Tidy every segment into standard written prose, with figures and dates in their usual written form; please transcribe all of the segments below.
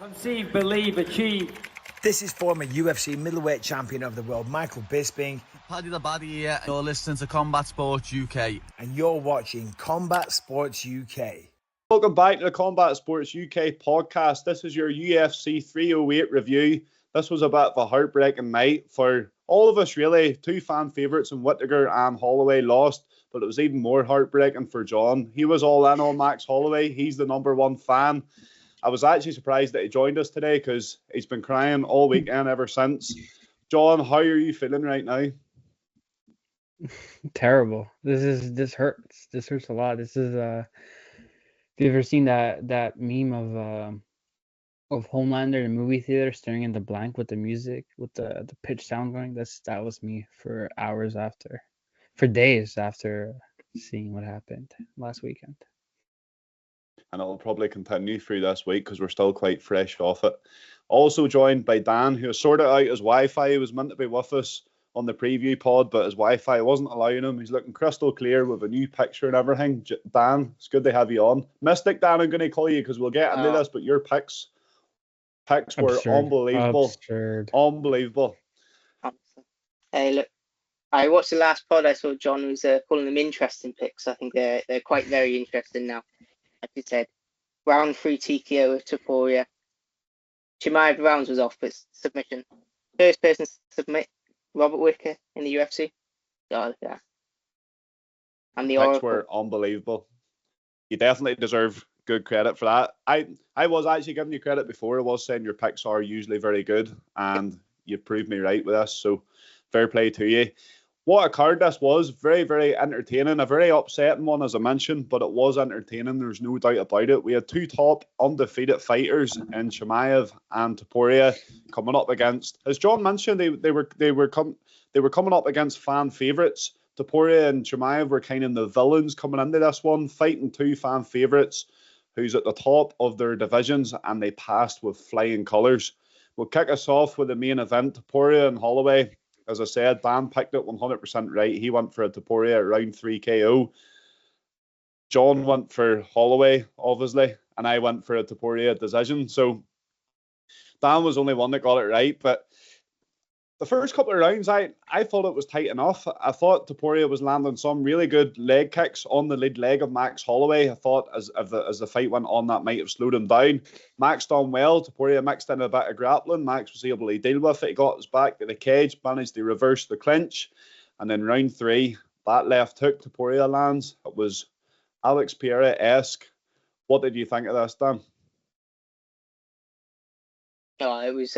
Conceive, believe, achieve. This is former UFC middleweight champion of the world, Michael Bisping. Paddy the Baddy here. You're listening to Combat Sports UK. And you're watching Combat Sports UK. Welcome back to the Combat Sports UK podcast. This is your UFC 308 review. This was a bit of a heartbreaking night for all of us, really. Two fan favourites in Whittaker and Holloway lost, but it was even more heartbreaking for Jon. He was all in on Max Holloway. He's the number one fan. I was actually surprised that he joined us today because he's been crying all weekend ever since. Jon, how are you feeling right now? Terrible. This hurts. This hurts a lot. This is have you ever seen that meme of Homelander in the movie theater staring in the blank with the music, with the pitch sound going? That was me for days after seeing what happened last weekend. And it'll probably continue through this week because we're still quite fresh off it. Also joined by Dan, who has sorted out his Wi-Fi. He was meant to be with us on the preview pod, but his Wi-Fi wasn't allowing him. He's looking crystal clear with a new picture and everything. Dan, it's good to have you on. Mystic Dan, I'm going to call you because we'll get into this, but your picks were unbelievable. Unbelievable. Hey, look, I watched the last pod. I saw Jon was calling them interesting picks. I think they're quite very interesting now. Like you said, round 3 TKO of Topuria. Chimaev rounds was off, but submission. First person to submit Robert Whittaker in the UFC. God, look at that. And the picks were unbelievable. You definitely deserve good credit for that. I was actually giving you credit before. I was saying your picks are usually very good, and you proved me right with this. So fair play to you. What a card this was. Very, very entertaining. A very upsetting one, as I mentioned, but it was entertaining. There's no doubt about it. We had two top undefeated fighters in Chimaev and Topuria coming up against, as Jon mentioned, they were coming up against fan favourites. Topuria and Chimaev were kind of the villains coming into this one, fighting two fan favourites who's at the top of their divisions, and they passed with flying colours. We'll kick us off with the main event, Topuria and Holloway. As I said, Dan picked it 100% right. He went for a Topuria at round 3 KO. Jon went for Holloway, obviously, and I went for a Topuria decision. So Dan was only one that got it right. But the first couple of rounds, I thought it was tight enough. I thought Topuria was landing some really good leg kicks on the lead leg of Max Holloway. I thought as the fight went on, that might have slowed him down. Max done well. Topuria mixed in a bit of grappling. Max was able to deal with it. He got his back to the cage, managed to reverse the clinch. And then round 3, that left hook Topuria lands. It was Alex Pereira-esque. What did you think of this, Dan? Oh, it was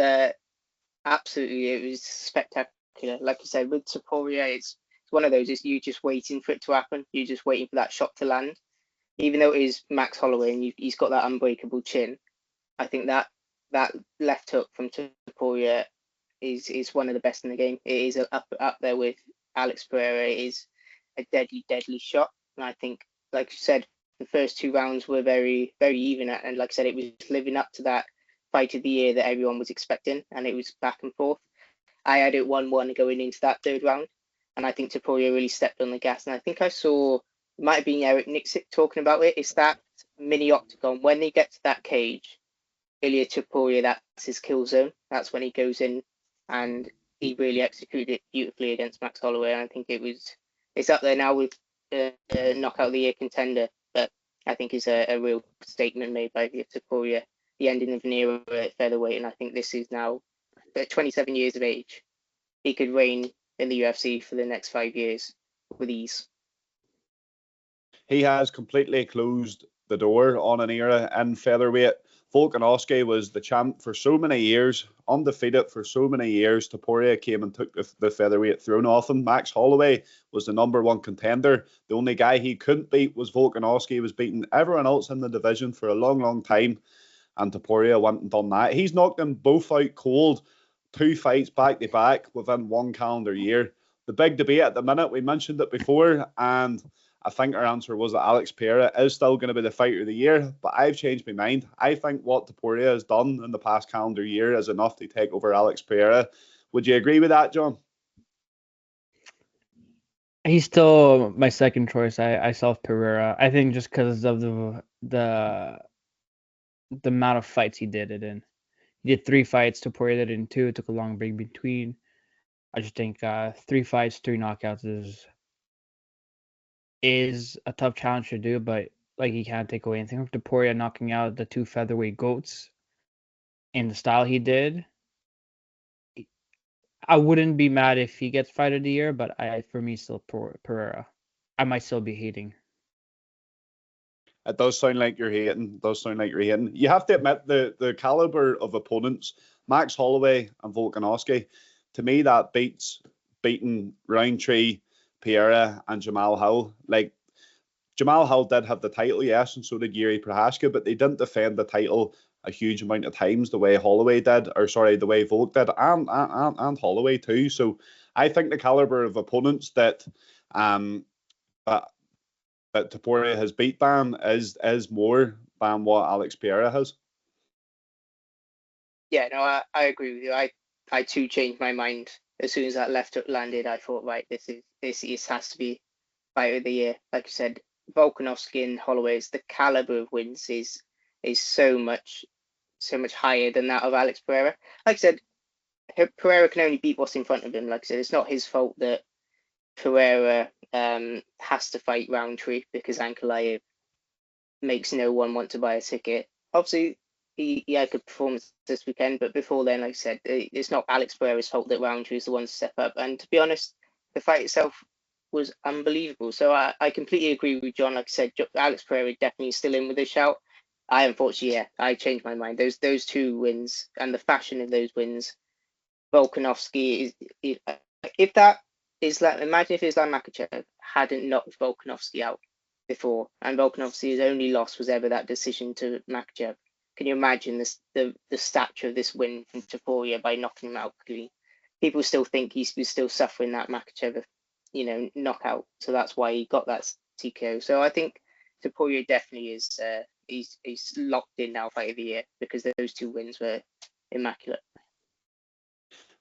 absolutely, it was spectacular. Like I said, with Topuria, it's one of those, you just waiting for it to happen. You're just waiting for that shot to land. Even though it is Max Holloway and he's got that unbreakable chin, I think that left hook from Topuria is one of the best in the game. It is up there with Alex Pereira. It is a deadly shot. And I think, like you said, the first 2 rounds were very, very even. And like I said, it was living up to that fight of the year that everyone was expecting, and it was back and forth. I had it 1-1 going into that 3rd round, and I think Topuria really stepped on the gas. And I think I saw, it might have been Eric Nixick talking about it. It's that mini octagon. When they get to that cage, Ilya Topuria, that's his kill zone. That's when he goes in, and he really executed it beautifully against Max Holloway. And I think it's up there now with knockout of the year contender, but I think it's a real statement made by Ilya Topuria. The ending of an era at featherweight, and I think this is now at 27 years of age. He could reign in the UFC for the next 5 years with ease. He has completely closed the door on an era in featherweight. Volkanovski was the champ for so many years, undefeated for so many years. Topuria came and took the featherweight throne off him. Max Holloway was the number 1 contender. The only guy he couldn't beat was Volkanovski. He was beating everyone else in the division for a long, long time. And Topuria went and done that. He's knocked them both out cold, 2 fights back to back within 1 calendar year. The big debate at the minute, we mentioned it before, and I think our answer was that Alex Pereira is still going to be the fighter of the year, but I've changed my mind. I think what Topuria has done in the past calendar year is enough to take over Alex Pereira. Would you agree with that, Jon? He's still my second choice. I saw Pereira. I think just because of the amount of fights he did it in. He did 3 fights. Topuria did it in 2. It took a long break between. I just think 3 fights, 3 knockouts is a tough challenge to do, but like he can't take away anything from Topuria knocking out the 2 featherweight goats in the style he did. I wouldn't be mad if he gets fight of the year, but for me still Pereira. I might still be hating. It does sound like you're hating. You have to admit the caliber of opponents, Max Holloway and Volkanovski, to me that beating Roundtree, Pereira, and Jamal Hill. Like Jamal Hill did have the title, yes, and so did Yuri Prohaska, but they didn't defend the title a huge amount of times the way Holloway did, the way Volk did, and Holloway too. So I think the caliber of opponents that Topuria has beat Ban is more than what Alex Pereira has. Yeah, no, I agree with you. I too changed my mind as soon as that left hook landed. I thought, right, this has to be fight of the year. Like you said, Volkanovski and Holloway's the caliber of wins is so much higher than that of Alex Pereira. Like I said, Pereira can only beat what's in front of him. Like I said, it's not his fault that Pereira has to fight Roundtree because Ankalaev makes no one want to buy a ticket. Obviously, he had good performance this weekend, but before then, like I said, it's not Alex Pereira's fault that Roundtree is the one to step up. And to be honest, the fight itself was unbelievable. So I completely agree with John. Like I said, Alex Pereira definitely still in with a shout. Unfortunately, I changed my mind. Those 2 wins and the fashion of those wins, Volkanovski is if that is like, imagine if Islam Makhachev hadn't knocked Volkanovski out before, and Volkanovski's only loss was ever that decision to Makhachev. Can you imagine the stature of this win from Topuria by knocking him out clean? People still think he was still suffering that Makhachev, knockout. So that's why he got that TKO. So I think Topuria definitely is he's locked in now fight of the year because those 2 wins were immaculate.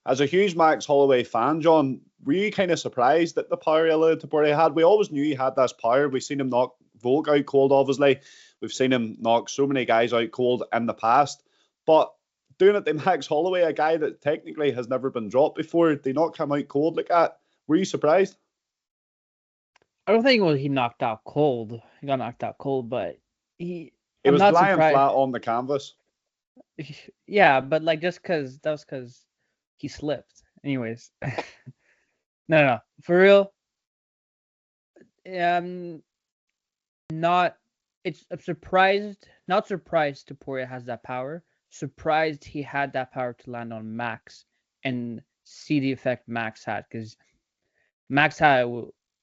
As a huge Max Holloway fan, John, were you kind of surprised at the power Topuria had? We always knew he had this power. We've seen him knock Volk out cold, obviously. We've seen him knock so many guys out cold in the past. But doing it to Max Holloway, a guy that technically has never been dropped before, they not come out cold like that. Were you surprised? I don't think he knocked out cold. He got knocked out cold, but he was lying flat on the canvas. Yeah, but like that was because he slipped. Anyways, no, for real. Not. I'm surprised. Not surprised. Topuria has that power. Surprised he had that power to land on Max and see the effect Max had, because Max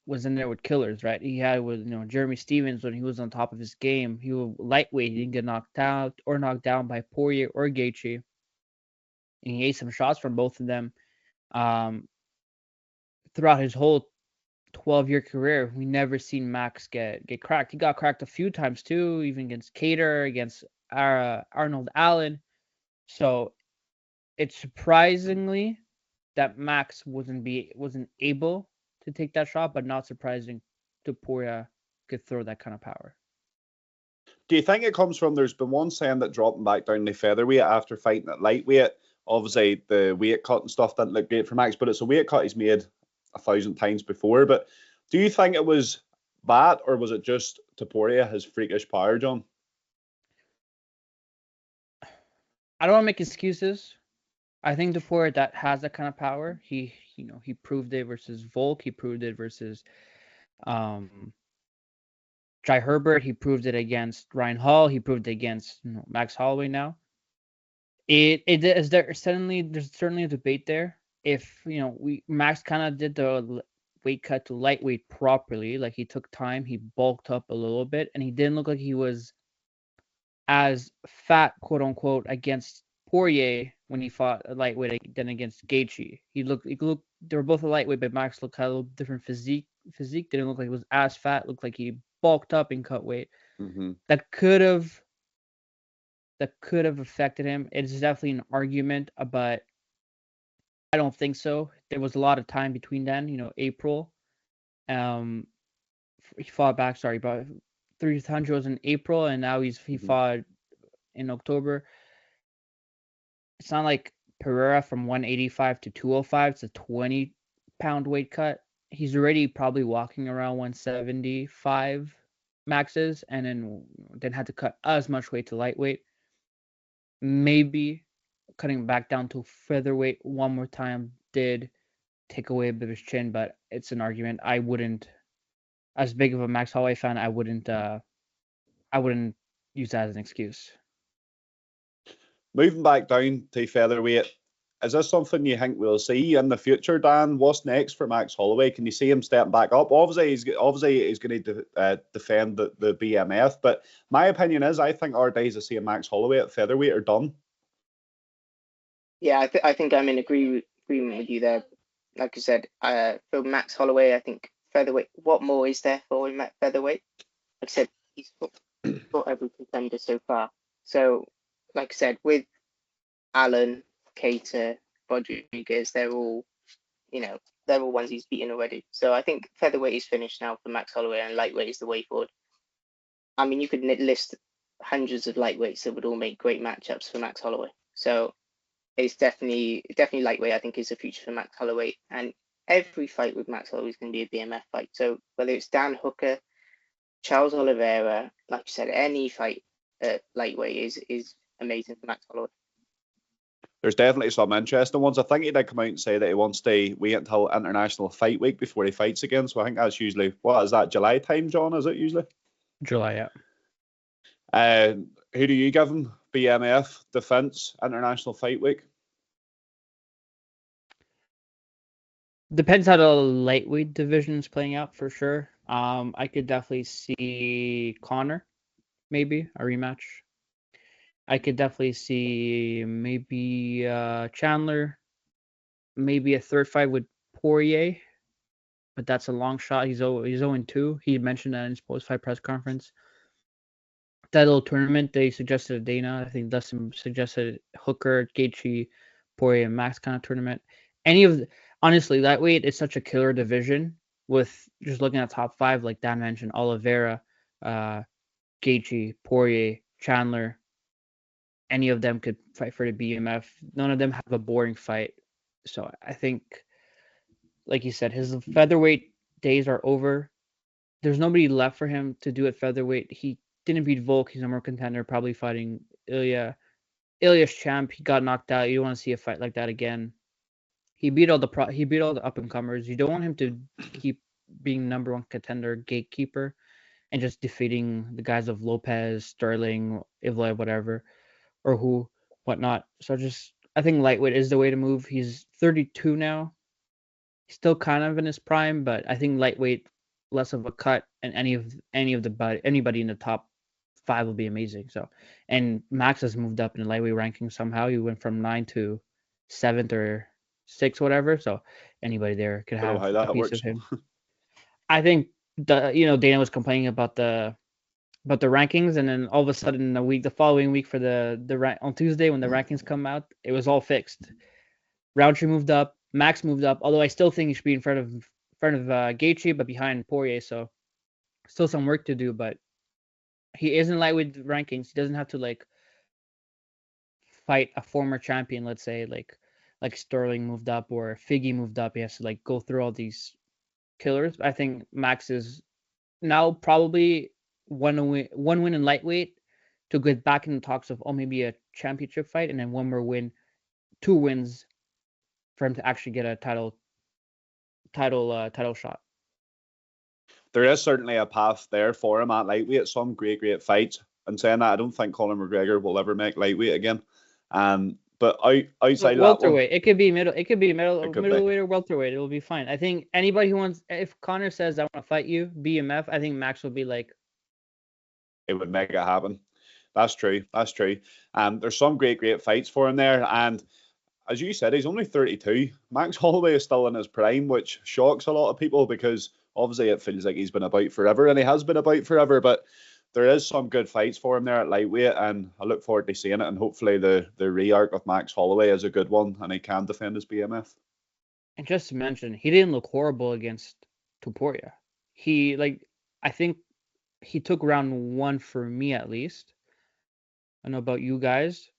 was in there with killers, right? He had with Jeremy Stevens when he was on top of his game. He was lightweight. He didn't get knocked out or knocked down by Poirier or Gaethje, and he ate some shots from both of them. Throughout his whole 12-year career, we never seen Max get cracked. He got cracked a few times too, even against Cater, against Arnold Allen. So it's surprisingly that Max wasn't able to take that shot, but not surprising Topuria could throw that kind of power. Do you think it comes from, there's been one saying that dropping back down to featherweight after fighting at lightweight, obviously the weight cut and stuff didn't look great for Max, but it's a weight cut he's made 1,000 times before. But do you think it was that, or was it just Topuria, his freakish power, John? I don't want to make excuses. I think Topuria that has that kind of power. He proved it versus Volk. He proved it versus Jai Herbert. He proved it against Ryan Hall. He proved it against Max Holloway now. There's certainly a debate there. If Max kind of did the weight cut to lightweight properly, like he took time, he bulked up a little bit, and he didn't look like he was as fat, quote unquote, against Poirier when he fought a lightweight than against Gaethje. He looked. They were both a lightweight, but Max looked had a little different physique. Didn't look like he was as fat. Looked like he bulked up in cut weight. Mm-hmm. That could have affected him. It's definitely an argument, but I don't think so. There was a lot of time between then. April. He fought back. Sorry, but 300 was in April, and now he fought in October. it's not like Pereira from 185 to 205. It's a 20-pound weight cut. He's already probably walking around 175 maxes, and then had to cut as much weight to lightweight. Maybe cutting back down to featherweight one more time did take away a bit of his chin, but it's an argument. I wouldn't, as big of a Max Holloway fan, I wouldn't use that as an excuse. Moving back down to featherweight, is this something you think we'll see in the future, Dan? What's next for Max Holloway? Can you see him stepping back up? Obviously, he's going to defend the BMF, but my opinion is I think our days of seeing Max Holloway at featherweight are done. Yeah, I think I'm in agreement with you there. Like I said, for Max Holloway, I think featherweight. What more is there for him at featherweight? Like I said, he's fought every contender so far. So, like I said, with Allen, Cater, Rodriguez, they're all ones he's beaten already. So I think featherweight is finished now for Max Holloway, and lightweight is the way forward. I mean, you could list hundreds of lightweights that would all make great matchups for Max Holloway. So it's definitely lightweight, I think, is the future for Max Holloway. And every fight with Max Holloway is going to be a BMF fight. So whether it's Dan Hooker, Charles Oliveira, like you said, any fight at lightweight is amazing for Max Holloway. There's definitely some interesting ones. I think he did come out and say that he wants to wait until International Fight Week before he fights again. So I think that's usually, what is that, July time, John, is it usually? July, yeah. Who do you give him? BMF, Defense, International Fight Week? Depends how the lightweight division is playing out for sure. I could definitely see Connor, maybe a rematch. I could definitely see maybe Chandler, maybe a third fight with Poirier, but that's a long shot. He's 0-2. He mentioned that in his post-fight press conference. That little tournament they suggested Dana. I think Dustin suggested Hooker, Gaethje, Poirier, and Max kind of tournament. Honestly, lightweight is such a killer division. With just looking at top five, like Dan mentioned, Oliveira, Gaethje, Poirier, Chandler. Any of them could fight for the BMF. None of them have a boring fight. So I think, like you said, his featherweight days are over. There's nobody left for him to do at featherweight. He didn't beat Volk. He's a more contender, probably fighting Ilya. Ilya's champ. He got knocked out. You don't want to see a fight like that again. He beat all the up and comers. You don't want him to keep being number one contender, gatekeeper, and just defeating the guys of Lopez, Sterling, Ivlev, whatever, or whatnot. So I think lightweight is the way to move. He's 32 now. He's still kind of in his prime, but I think lightweight, less of a cut, and anybody in the top 5 will be amazing. So, and Max has moved up in the lightweight ranking somehow. He went from 9 to 7th or 6th, whatever. So anybody there could have a piece of him. I think Dana was complaining about the rankings, and then all of a sudden the following week for the on Tuesday when the rankings come out, it was all fixed. Roundtree moved up, Max moved up, although I still think he should be in front of Gaethje, but behind Poirier, so still some work to do, but he is in lightweight rankings. He doesn't have to fight a former champion, let's say like Sterling moved up or Figgy moved up. He has to go through all these killers. I think Max is now probably one win in lightweight to get back in the talks of maybe a championship fight, and then one more win, 2 wins for him to actually get a title shot. There is certainly a path there for him at lightweight. Some great fights. And saying that, I don't think Conor McGregor will ever make lightweight again. But outside welterweight, that one, it could be middleweight or welterweight. It'll be fine. I think anybody who wants, if Conor says I want to fight you, BMF, I think Max will be like, it would make it happen. That's true. There's some great fights for him there, and as you said, he's only 32. Max Holloway is still in his prime, which shocks a lot of people because obviously it feels like he's been about forever, and he has been about forever, but there is some good fights for him there at lightweight, and I look forward to seeing it, and hopefully the re-arc of Max Holloway is a good one, and he can defend his BMF. And just to mention, he didn't look horrible against Topuria. I think he took round 1 for me at least. I don't know about you guys.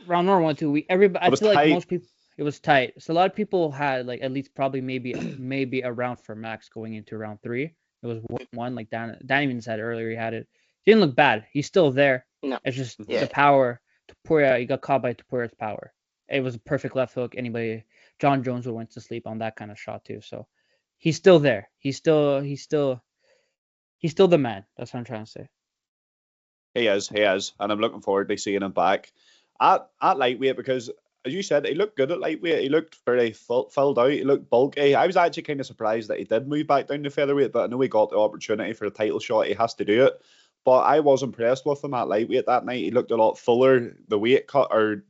round number 1, 2, I It was feel like tight. most people, it was tight. So a lot of people had like at least probably maybe a round for Max going into round 3. It was 1, like Dan even said earlier, he had it. He didn't look bad. He's still there. No. It's just Yeah. the power. Topuria, he got caught by Topuria's power. It was a perfect left hook. John Jones would went to sleep on that kind of shot too. So he's still there. He's still the man. That's what I'm trying to say. He is, and I'm looking forward to seeing him back at lightweight because, as you said, he looked good at lightweight. He looked very filled out. He looked bulky. I was actually kind of surprised that he did move back down to featherweight, but I know he got the opportunity for a title shot. He has to do it. But I was impressed with him at lightweight that night. He looked a lot fuller. The weight cut or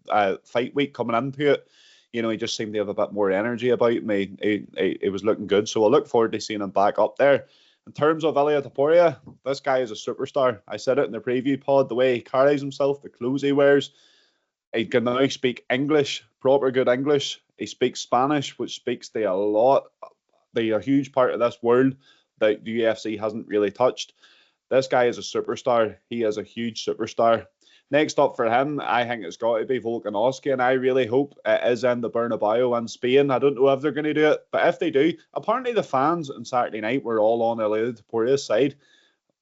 fight week coming into it, he just seemed to have a bit more energy about him. He was looking good. So I look forward to seeing him back up there. In terms of Ilia Topuria, this guy is a superstar. I said it in the preview pod, the way he carries himself, the clothes he wears. He can now speak English, proper good English. He speaks Spanish, which speaks to a huge part of this world that the UFC hasn't really touched. This guy is a superstar. He is a huge superstar. Next up for him, I think it's got to be Volkanovski, and I really hope it is in the Bernabeu in Spain. I don't know if they're going to do it, but if they do, apparently the fans on Saturday night were all on Ilia Topuria's side,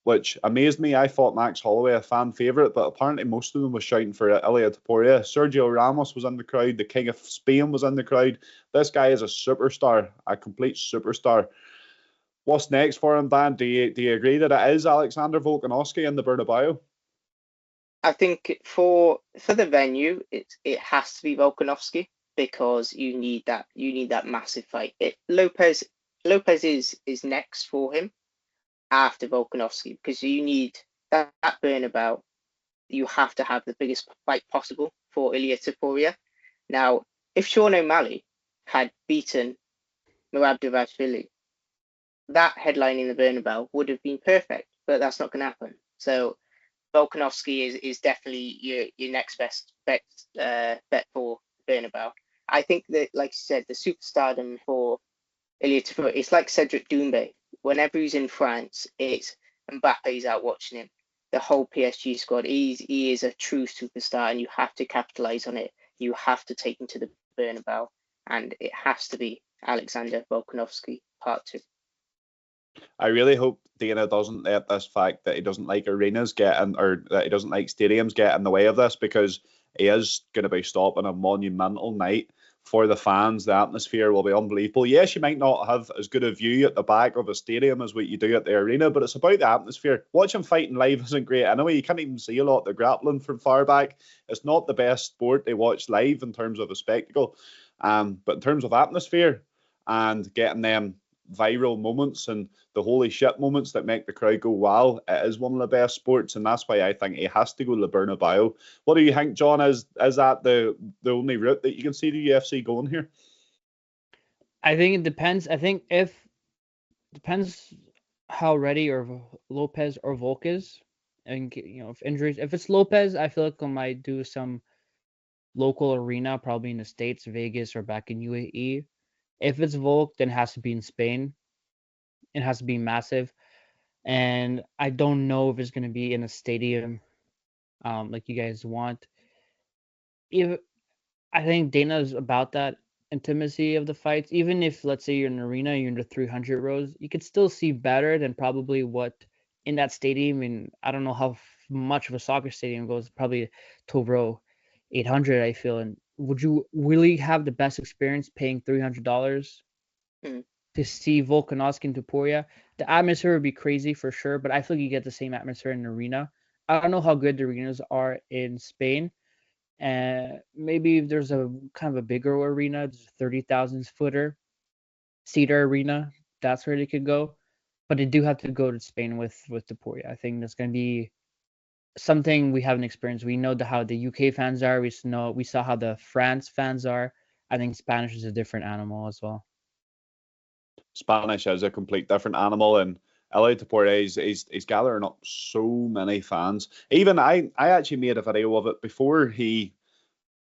which amazed me. I thought Max Holloway a fan favourite, but apparently most of them was shouting for Ilia Topuria. Sergio Ramos was in the crowd. The King of Spain was in the crowd. This guy is a superstar, a complete superstar. What's next for him, Dan? Do you agree that it is Alexander Volkanovski in the Bernabeu? I think for the venue, it has to be Volkanovski because you need that massive fight. Lopez is next for him after Volkanovski because you need that Bernabeu. You have to have the biggest fight possible for Ilia Topuria. Now, if Sean O'Malley had beaten Merab Dvalishvili, that headline in the Bernabeu would have been perfect, but that's not going to happen. So Volkanovski is definitely your next best bet for Bernabeu. I think that, like you said, the superstardom for Ilia Topuria, it's like Cedric Doumbé. Whenever he's in France, it's Mbappe's out watching him. The whole PSG squad, he is a true superstar, and you have to capitalize on it. You have to take him to the Bernabeu, and it has to be Alexander Volkanovski Part 2. I really hope Dana doesn't let this fact that he doesn't like arenas get in, or that he doesn't like stadiums get in the way of this, because he is going to be stopping a monumental night for the fans. The atmosphere will be unbelievable. Yes, you might not have as good a view at the back of a stadium as what you do at the arena, but it's about the atmosphere. Watching fighting live isn't great anyway. You can't even see a lot of the grappling from far back. It's not the best sport to watch live in terms of a spectacle. But in terms of atmosphere and getting them viral moments and the holy shit moments that make the crowd go wow, it is one of the best sports, and that's why I think he has to go to the Bernabeu. What do you think, John? Is that the only route that you can see the UFC going here? I think it depends. I think depends how ready or Lopez or Volk is, and if injuries. If it's Lopez, I feel like I might do some local arena, probably in the States, Vegas, or back in UAE. If it's Volk, then it has to be in Spain. It has to be massive. And I don't know if it's going to be in a stadium like you guys want. I think Dana's about that intimacy of the fights. Even if, let's say, you're in an arena, you're in the 300 rows, you could still see better than probably what in that stadium. And I don't know how much of a soccer stadium goes, probably to row 800, I feel. And would you really have the best experience paying $300 to see Volkanovski and Topuria? The atmosphere would be crazy for sure, but I feel you get the same atmosphere in an arena. I don't know how good the arenas are in Spain. And maybe if there's a kind of a bigger arena, 30,000 footer seater arena, that's where they could go. But they do have to go to Spain with Topuria. I think that's going to be something we haven't experienced. We know how the UK fans are. We saw how the France fans are. I think Spanish is a different animal as well. Spanish is a complete different animal, and Ilia Topuria he's gathering up so many fans. Even I actually made a video of it before he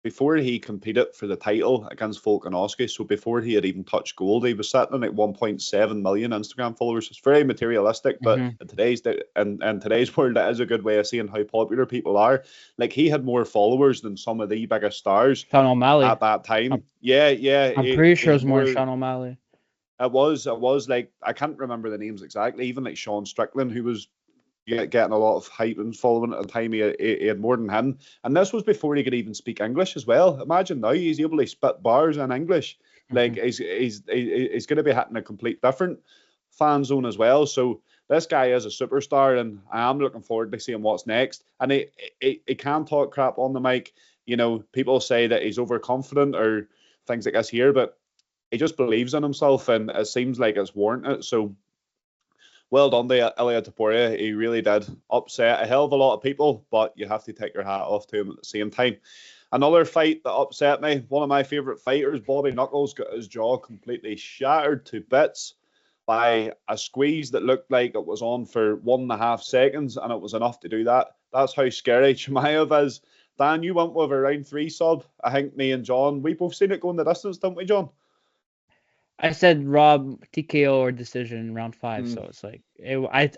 before he competed for the title against Volkanovski, so before he had even touched gold, he was sitting at 1.7 million Instagram followers. It's very materialistic, but in today's world, that is a good way of seeing how popular people are. Like, he had more followers than some of the biggest stars Sean O'Malley. at that time. I'm pretty sure it was more than Sean O'Malley. It was like, I can't remember the names exactly. Even like Sean Strickland, who was getting a lot of hype and following at the time, he had more than him. And this was before he could even speak English as well. Imagine now he's able to spit bars in English. Like, he's going to be hitting a complete different fan zone as well. So this guy is a superstar, and I am looking forward to seeing what's next. And he can talk crap on the mic. You know, people say that he's overconfident or things like this here, but he just believes in himself, and it seems like it's warranted. So well done to Ilia Topuria. He really did upset a hell of a lot of people, but you have to take your hat off to him at the same time. Another fight that upset me, one of my favourite fighters, Bobby Knuckles, got his jaw completely shattered to bits by a squeeze that looked like it was on for 1.5 seconds, and it was enough to do that. That's how scary Chimaev is. Dan, you went with a round 3 sub. I think me and John, we both seen it go in the distance, didn't we, John? I said Rob TKO or decision in round 5, so it's like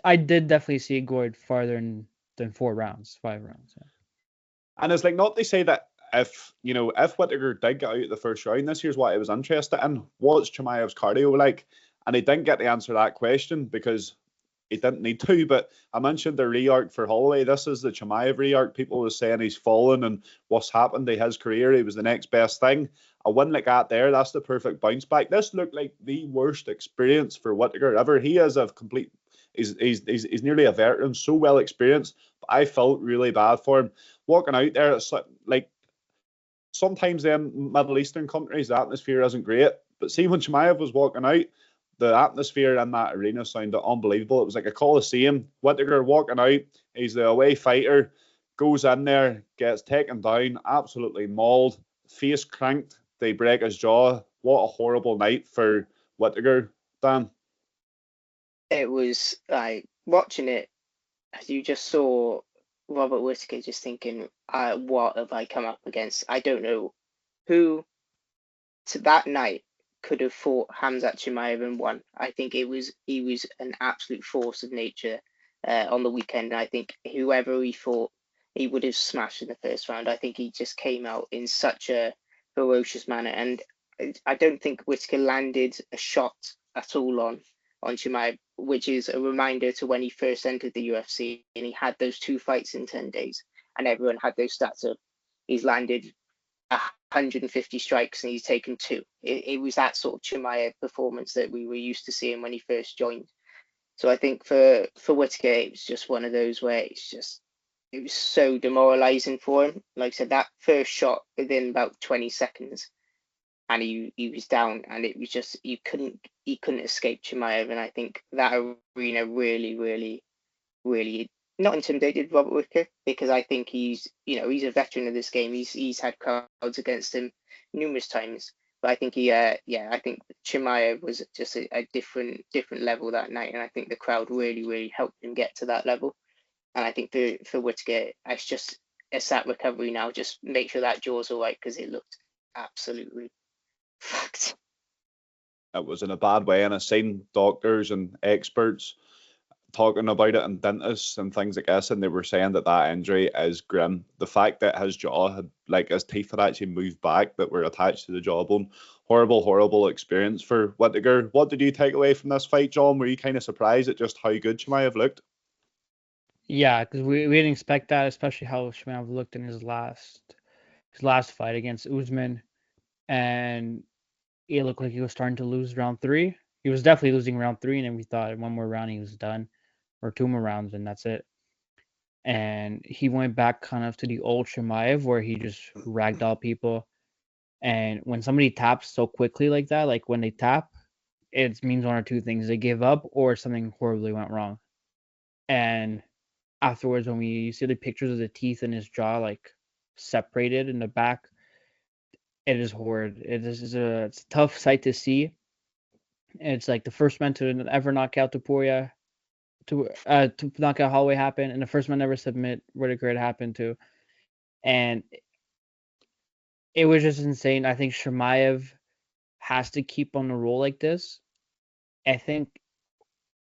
I did definitely see it going farther than 4 rounds, 5 rounds. Yeah. And it's like, not to say that if Whittaker did get out the first round, this here's what I was interested in. What's Chimaev's cardio like? And he didn't get to answer that question because he didn't need to. But I mentioned the re-arc for Holloway. This is the Chimaev re-arc. People were saying he's fallen and what's happened to his career. He was the next best thing. A win like that there, that's the perfect bounce back. This looked like the worst experience for Whittaker ever. He is a complete, he's nearly a veteran, so well experienced. But I felt really bad for him. Walking out there, it's like sometimes in Middle Eastern countries, the atmosphere isn't great. But see, when Chimaev was walking out, the atmosphere in that arena sounded unbelievable. It was like a coliseum. Whittaker walking out, he's the away fighter, goes in there, gets taken down, absolutely mauled, face cranked. They break his jaw. What a horrible night for Whittaker, Dan. It was like watching it, as you just saw Robert Whittaker just thinking, what have I come up against? I don't know who to that night could have fought Khamzat Chimaev and won. I think he was an absolute force of nature on the weekend. And I think whoever he fought, he would have smashed in the first round. I think he just came out in such a ferocious manner, and I don't think Whittaker landed a shot at all on Chimaev, which is a reminder to when he first entered the UFC and he had those 2 fights in 10 days, and everyone had those stats up. He's landed 150 strikes and he's taken 2. It was that sort of Chimaev performance that we were used to seeing when he first joined. So I think for Whittaker, it was just one of those where it was so demoralizing for him. Like I said, that first shot within about 20 seconds, and he was down, and it was just he couldn't escape Chimaev. And I think that arena really, really, really not intimidated Robert Whittaker, because I think he's a veteran of this game. He's had crowds against him numerous times. But I think I think Chimaev was just a different level that night, and I think the crowd really, really helped him get to that level. And I think for Whittaker, it's that recovery now. Just make sure that jaw's all right, because it looked absolutely fucked. It was in a bad way, and I've seen doctors and experts talking about it, and dentists and things like this, and they were saying that injury is grim. The fact that his jaw had, like, his teeth had actually moved back that were attached to the jawbone. Horrible experience for Whittaker. What did you take away from this fight, John? Were you kind of surprised at just how good Chimaev looked? Yeah, because we didn't expect that, especially how Chimaev looked in his last fight against Usman, and it looked like he was starting to lose round 3. He was definitely losing round 3, and then we thought 1 more round he was done, or 2 more rounds, and that's it. And he went back kind of to the old Chimaev, where he just ragdoll people. And when somebody taps so quickly like that, like when they tap, it means 1 or 2 things: they give up, or something horribly went wrong. And afterwards, when you see the pictures of the teeth in his jaw, like separated in the back, it is horrid. It's a tough sight to see. It's like the first man to ever knock out Topuria, to knock out Holloway happened, and the first man ever submit Whittaker it happened to. And it was just insane. I think Chimaev has to keep on a roll like this. I think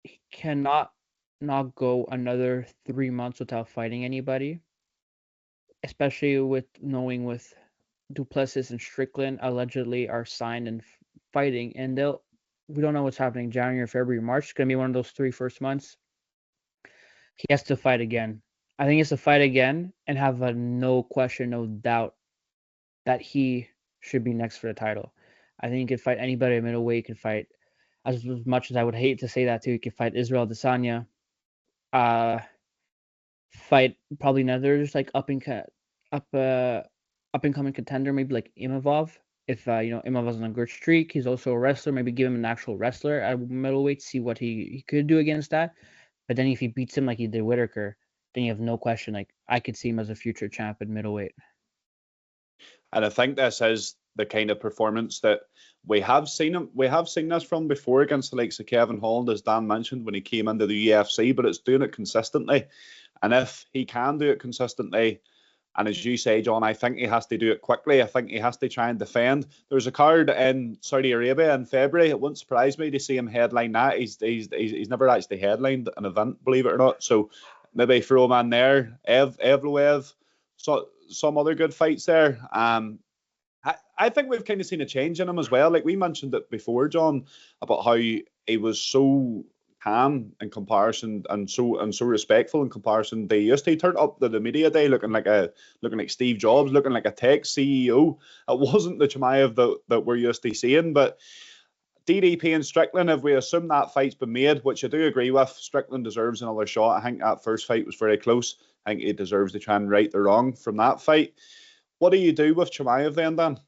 he cannot not go another 3 months without fighting anybody, especially with knowing with Duplessis and Strickland allegedly are signed and fighting, and we don't know what's happening January, February, March. It's gonna be one of those 3 first months. He has to fight again. I think he has to fight again and have a no question, no doubt that he should be next for the title. I think he could fight anybody at middleweight. He could fight, as much as I would hate to say that too, he could fight Israel Adesanya. Fight probably another just like up and coming contender, maybe like Imavov. If Imavov's on a good streak, he's also a wrestler. Maybe give him an actual wrestler at middleweight, see what he could do against that. But then if he beats him like he did Whittaker, then you have no question. Like I could see him as a future champ at middleweight. And I think this is the kind of performance that we have seen this from before against the likes of Kevin Holland, as Dan mentioned, when he came into the UFC, but it's doing it consistently. And if he can do it consistently, and as you say, John, I think he has to do it quickly. I think he has to try and defend. There's a card in Saudi Arabia in February. It wouldn't surprise me to see him headline that. He's never actually headlined an event, believe it or not. So maybe throw him in there. Evloev, so some other good fights there. I think we've kind of seen a change in him as well. Like we mentioned it before, John, about how he was so calm in comparison and so respectful in comparison to used to. He turned up to the media day looking like Steve Jobs, looking like a tech CEO. It wasn't the Chimaev that we're used to seeing. But DDP and Strickland, if we assume that fight's been made, which I do agree with, Strickland deserves another shot. I think that first fight was very close. I think he deserves to try and right the wrong from that fight. What do you do with Chimaev then, Dan?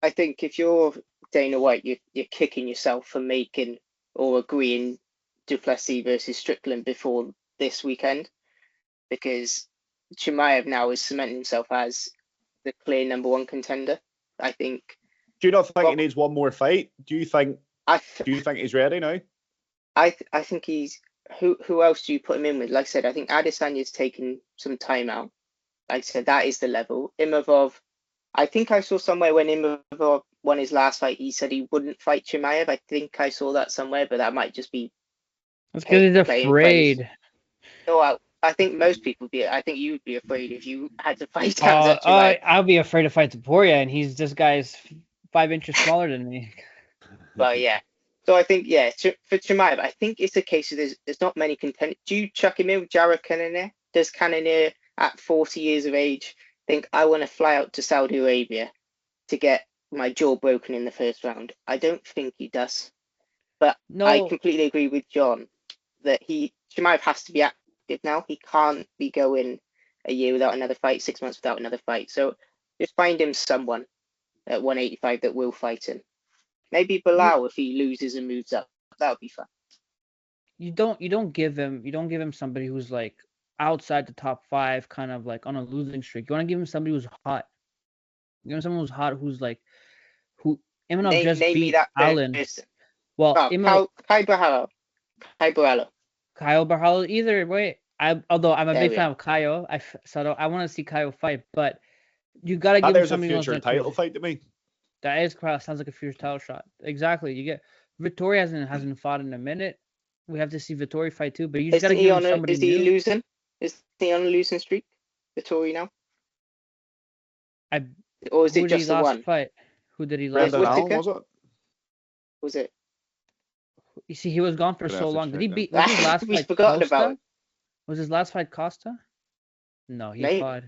I think if you're Dana White, you're kicking yourself for making or agreeing Duplessis versus Strickland before this weekend, because Chimaev now is cementing himself as the clear number one contender. I think. Do you not think he needs one more fight? Do you think he's ready now? I think he's. Who else do you put him in with? Like I said, I think Adesanya's taken some time out. Like I said, that is the level. Imavov, I think I saw somewhere when Imavov won his last fight, he said he wouldn't fight Chimaev. I think I saw that somewhere, but that might just be. That's because he's afraid. No, I think most people would be. I think you would be afraid if you had to fight Chimaev. I'll be afraid to fight Topuria, and this guy's 5 inches smaller than me. Well, yeah. So I think, for Chimaev, I think it's a case of there's not many contenders. Do you chuck him in with Jared Cannonier? Does Cannonier, at 40 years of age, think I want to fly out to Saudi Arabia to get my jaw broken in the first round? I don't think he does. But no. I completely agree with John that Chimaev has to be active now. He can't be going a year without another fight, 6 months without another fight. So just find him someone at 185 that will fight him. Maybe Bilal if he loses and moves up. That would be fun. You don't give him somebody who's like outside the top 5, kind of like on a losing streak. You want to give him somebody who's hot. You know, someone who's hot, who Imanov just beat Allen. Person. Well, Kyle Barhalo. Either way, although I'm a big fan of Kyle, I want to see Kyle fight, but you gotta give him somebody else. That is a future title fight to me. That sounds like a future title shot. Exactly. You get Vittori hasn't fought in a minute. We have to see Vittori fight too, but you just gotta give him somebody. Is he losing? Is he on a losing streak? Vittori now? Or is it just the one fight? Who did he lose? Was it? You see, he was gone for so long. Did he beat? Was his last fight forgotten Costa? About it. Was his last fight Costa? No, he fought.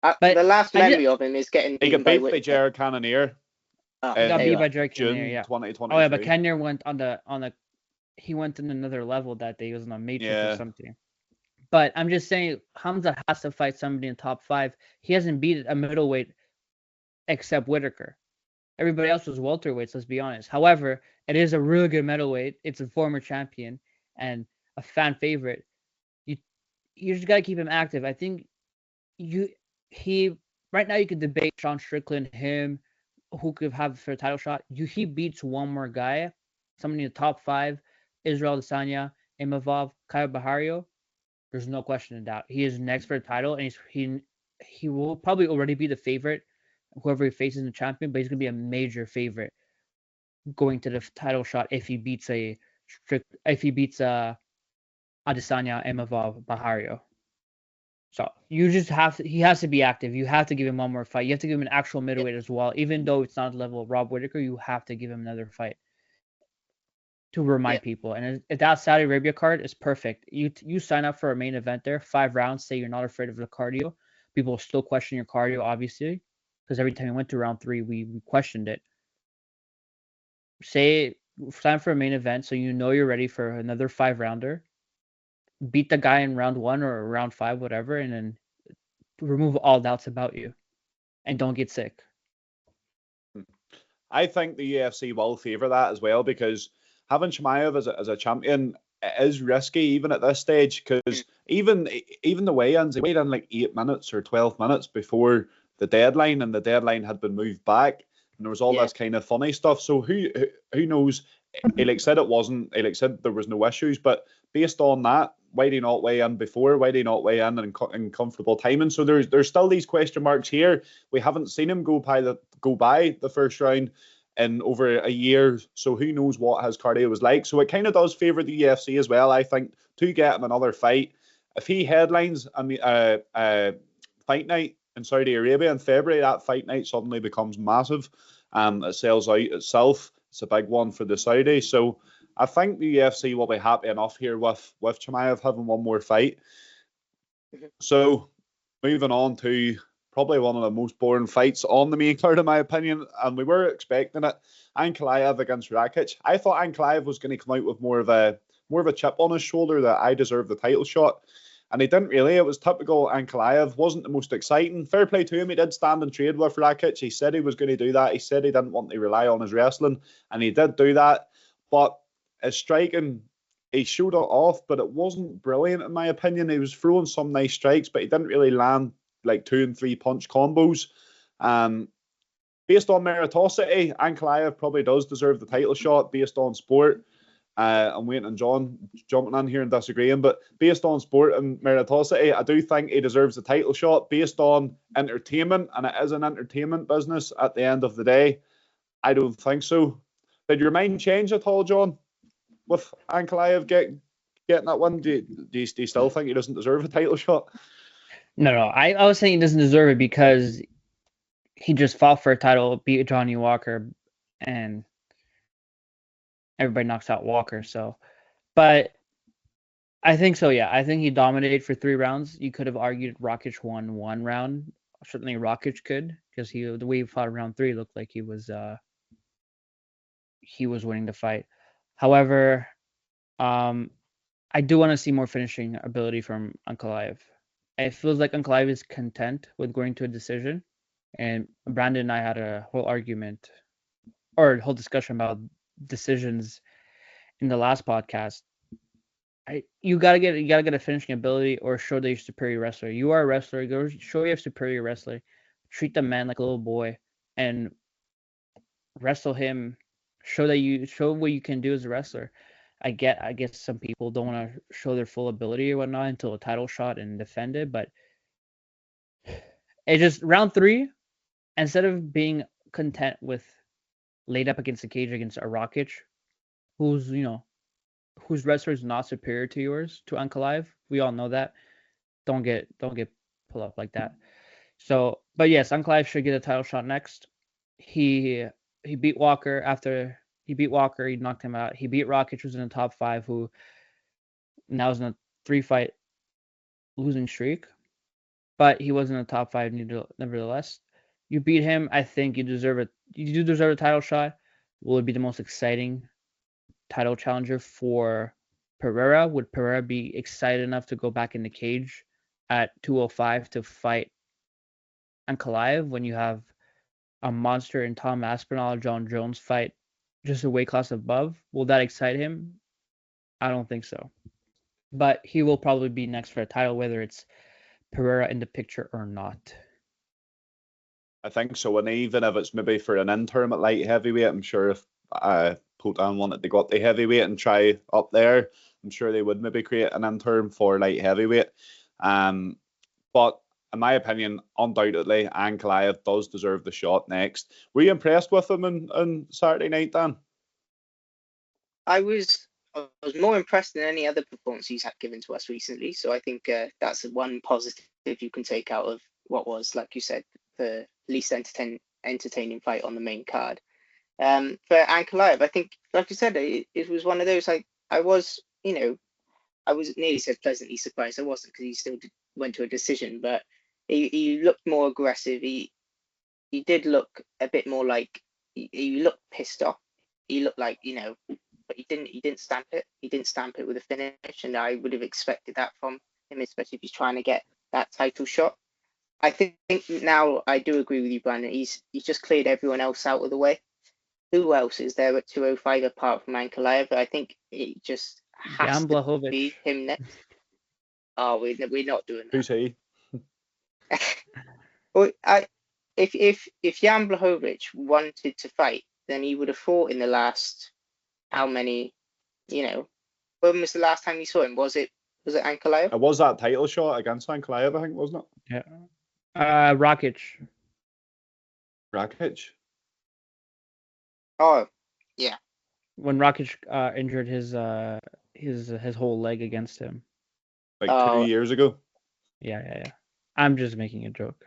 But the last memory of him is getting. He got beat by Jared Cannonier. He got beat by Jared Cannonier. Yeah. 2023. Oh yeah, but Cannonier went on the. He went in another level that day. He was on a matrix or something. But I'm just saying, Hamza has to fight somebody in top 5. He hasn't beat a middleweight except Whittaker. Everybody else was welterweights, let's be honest. However, it is a really good middleweight. It's a former champion and a fan favorite. You just gotta keep him active. I think right now you could debate Sean Strickland, him, who could have for a title shot. He beats one more guy, somebody in the top 5, Israel Adesanya, Imavov, Kyle Bahario. There's no question of doubt. He is next for the title, and he will probably already be the favorite, whoever he faces in the champion, but he's gonna be a major favorite going to the title shot if he beats Adesanya Imavov Bahario. So you just have to, he has to be active. You have to give him one more fight. You have to give him an actual middleweight as well. Even though it's not the level of Rob Whittaker, you have to give him another fight to remind people. And if that Saudi Arabia card is perfect. You sign up for a main event there, 5 rounds, say you're not afraid of the cardio. People will still question your cardio, obviously, because every time we went to round 3, we questioned it. Say sign up for a main event so you know you're ready for another 5-rounder. Beat the guy in round 1 or round 5, whatever, and then remove all doubts about you and don't get sick. I think the UFC will favour that as well, because having Chimaev as a champion is risky even at this stage, because even the weigh-ins, they weighed in like 8 minutes or 12 minutes before the deadline, and the deadline had been moved back, and there was all this kind of funny stuff. So who knows? He said it wasn't. He said there was no issues, but based on that, why do you not weigh in before? Why do you not weigh in comfortable timing? So there's still these question marks here. We haven't seen him go by the first round in over a year, so who knows what his cardio was like. So it kind of does favour the UFC as well, I think, to get him another fight. If he headlines a fight night in Saudi Arabia in February, that fight night suddenly becomes massive. It sells out itself. It's a big one for the Saudi. So I think the UFC will be happy enough here with Chimaev having one more fight. So moving on to probably one of the most boring fights on the main card, in my opinion, and we were expecting it. Ankalaev against Rakic. I thought Ankalaev was going to come out with more of a chip on his shoulder that I deserve the title shot, and he didn't really. It was typical Ankalaev. Wasn't the most exciting. Fair play to him. He did stand and trade with Rakic. He said he was going to do that. He said he didn't want to rely on his wrestling, and he did do that. But his striking, he showed it off, but it wasn't brilliant in my opinion. He was throwing some nice strikes, but he didn't really land like 2 and 3 punch combos. Based on meritocracy, Ankalaev probably does deserve the title shot based on sport. I'm waiting on John jumping in here and disagreeing, but based on sport and meritocracy, I do think he deserves the title shot. Based on entertainment, and it is an entertainment business at the end of the day, I don't think so. Did your mind change at all, John, with Ankalaev getting that one? Do you still think he doesn't deserve a title shot? No. I was saying he doesn't deserve it because he just fought for a title, beat Johnny Walker, and everybody knocks out Walker. So, but I think so. Yeah, I think he dominated for 3 rounds. You could have argued Rakic won 1 round. Certainly Rakic could, because the way he fought round 3 looked like he was winning the fight. However, I do want to see more finishing ability from Ankalaev. It feels like Ankalaev is content with going to a decision. And Brandon and I had a whole argument or a whole discussion about decisions in the last podcast. You gotta get a finishing ability or show that you're a superior wrestler. You are a wrestler. Go show you have superior wrestler. Treat the man like a little boy and wrestle him. Show what you can do as a wrestler. I guess some people don't want to show their full ability or whatnot until a title shot and defend it, but it just round 3, instead of being content with laid up against the cage against a Rakic, whose wrestler is not superior to yours, to Ankalaev. We all know that. Don't get pulled up like that. So, but yes, Ankalaev should get a title shot next. He beat Walker after he beat Walker. He knocked him out. He beat Rakic, who's in the top 5, who now is in a 3-fight losing streak. But he was in the top 5 nevertheless. You beat him. I think you deserve it. You do deserve a title shot. Will it be the most exciting title challenger for Pereira? Would Pereira be excited enough to go back in the cage at 205 to fight Ankalaev when you have a monster in Tom Aspinall, John Jones fight just a weight class above? Will that excite him? I don't think so. But he will probably be next for a title, whether it's Pereira in the picture or not. I think so, and even if it's maybe for an interim at light heavyweight, I'm sure if Potan wanted to go up to heavyweight and try up there, I'm sure they would maybe create an interim for light heavyweight. But in my opinion, undoubtedly, Ankalaev does deserve the shot next. Were you impressed with him on Saturday night, Dan? I was more impressed than any other performance he's had given to us recently. So I think that's one positive you can take out of what was, like you said, the least entertaining fight on the main card. For Ankalaev, I think, like you said, it was one of those. I was nearly said pleasantly surprised. I wasn't, because he still went to a decision, but he looked more aggressive. He did look a bit more like he looked pissed off. He looked like, but he didn't stamp it. He didn't stamp it with a finish, and I would have expected that from him, especially if he's trying to get that title shot. I think now I do agree with you, Brandon. He's just cleared everyone else out of the way. Who else is there at 205 apart from Ankalaev? I think it just has to be him next. Oh, we're not doing that. Who's he? Well, if Jan Blachowicz wanted to fight, then he would have fought in the last, how many, when was the last time you saw him? Was it Ankalaev? It was that title shot against Ankalaev, I think, wasn't it? Yeah. Rakic. Rakic? Oh, yeah. When Rakic injured his whole leg against him. Like 2 years ago? Yeah. I'm just making a joke.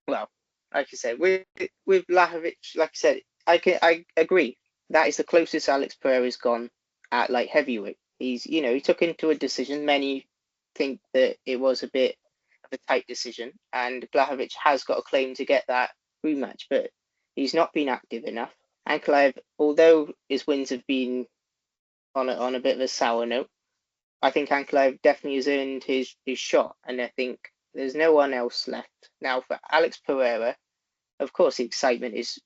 Well, like I said, with Blachowicz, like I said, I agree. That is the closest Alex Pereira's gone at light heavyweight. He took into a decision. Many think that it was a bit of a tight decision, and Blachowicz has got a claim to get that rematch, but he's not been active enough. Ankalaev, although his wins have been on a bit of a sour note, I think Ankalaev definitely has earned his shot, and I think there's no one else left. Now, for Alex Pereira, of course, the excitement is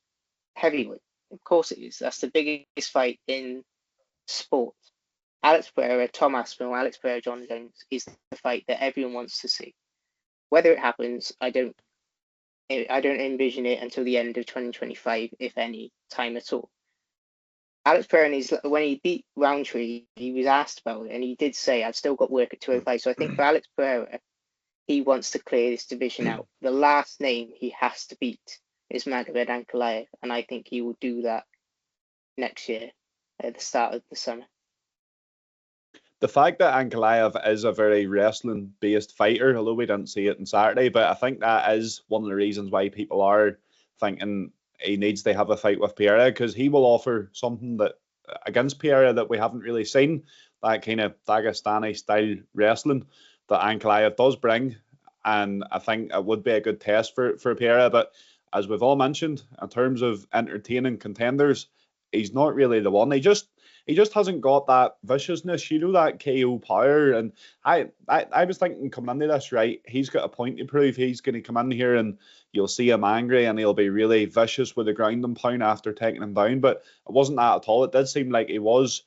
heavyweight. Of course it is. That's the biggest fight in sport. Alex Pereira, Tom Aspinall, Alex Pereira, Jon and Dan is the fight that everyone wants to see. Whether it happens, I don't envision it until the end of 2025, if any time at all. Alex Pereira, when he beat Roundtree, he was asked about it, and he did say, I've still got work at 205. So I think for Alex Pereira, he wants to clear this division out. The last name he has to beat is Magomed Ankalaev, and I think he will do that next year at the start of the summer. The fact that Ankalaev is a very wrestling-based fighter, although we didn't see it on Saturday, but I think that is one of the reasons why people are thinking he needs to have a fight with Pereira, because he will offer something that against Pereira that we haven't really seen, that kind of Dagestani-style wrestling that Ankalaev does bring, and I think it would be a good test for Pereira. But as we've all mentioned, in terms of entertaining contenders, he's not really the one. He just hasn't got that viciousness, that KO power. And I was thinking coming into this, right, he's got a point to prove. He's going to come in here and you'll see him angry and he'll be really vicious with the ground and pound after taking him down. But it wasn't that at all. It did seem like he was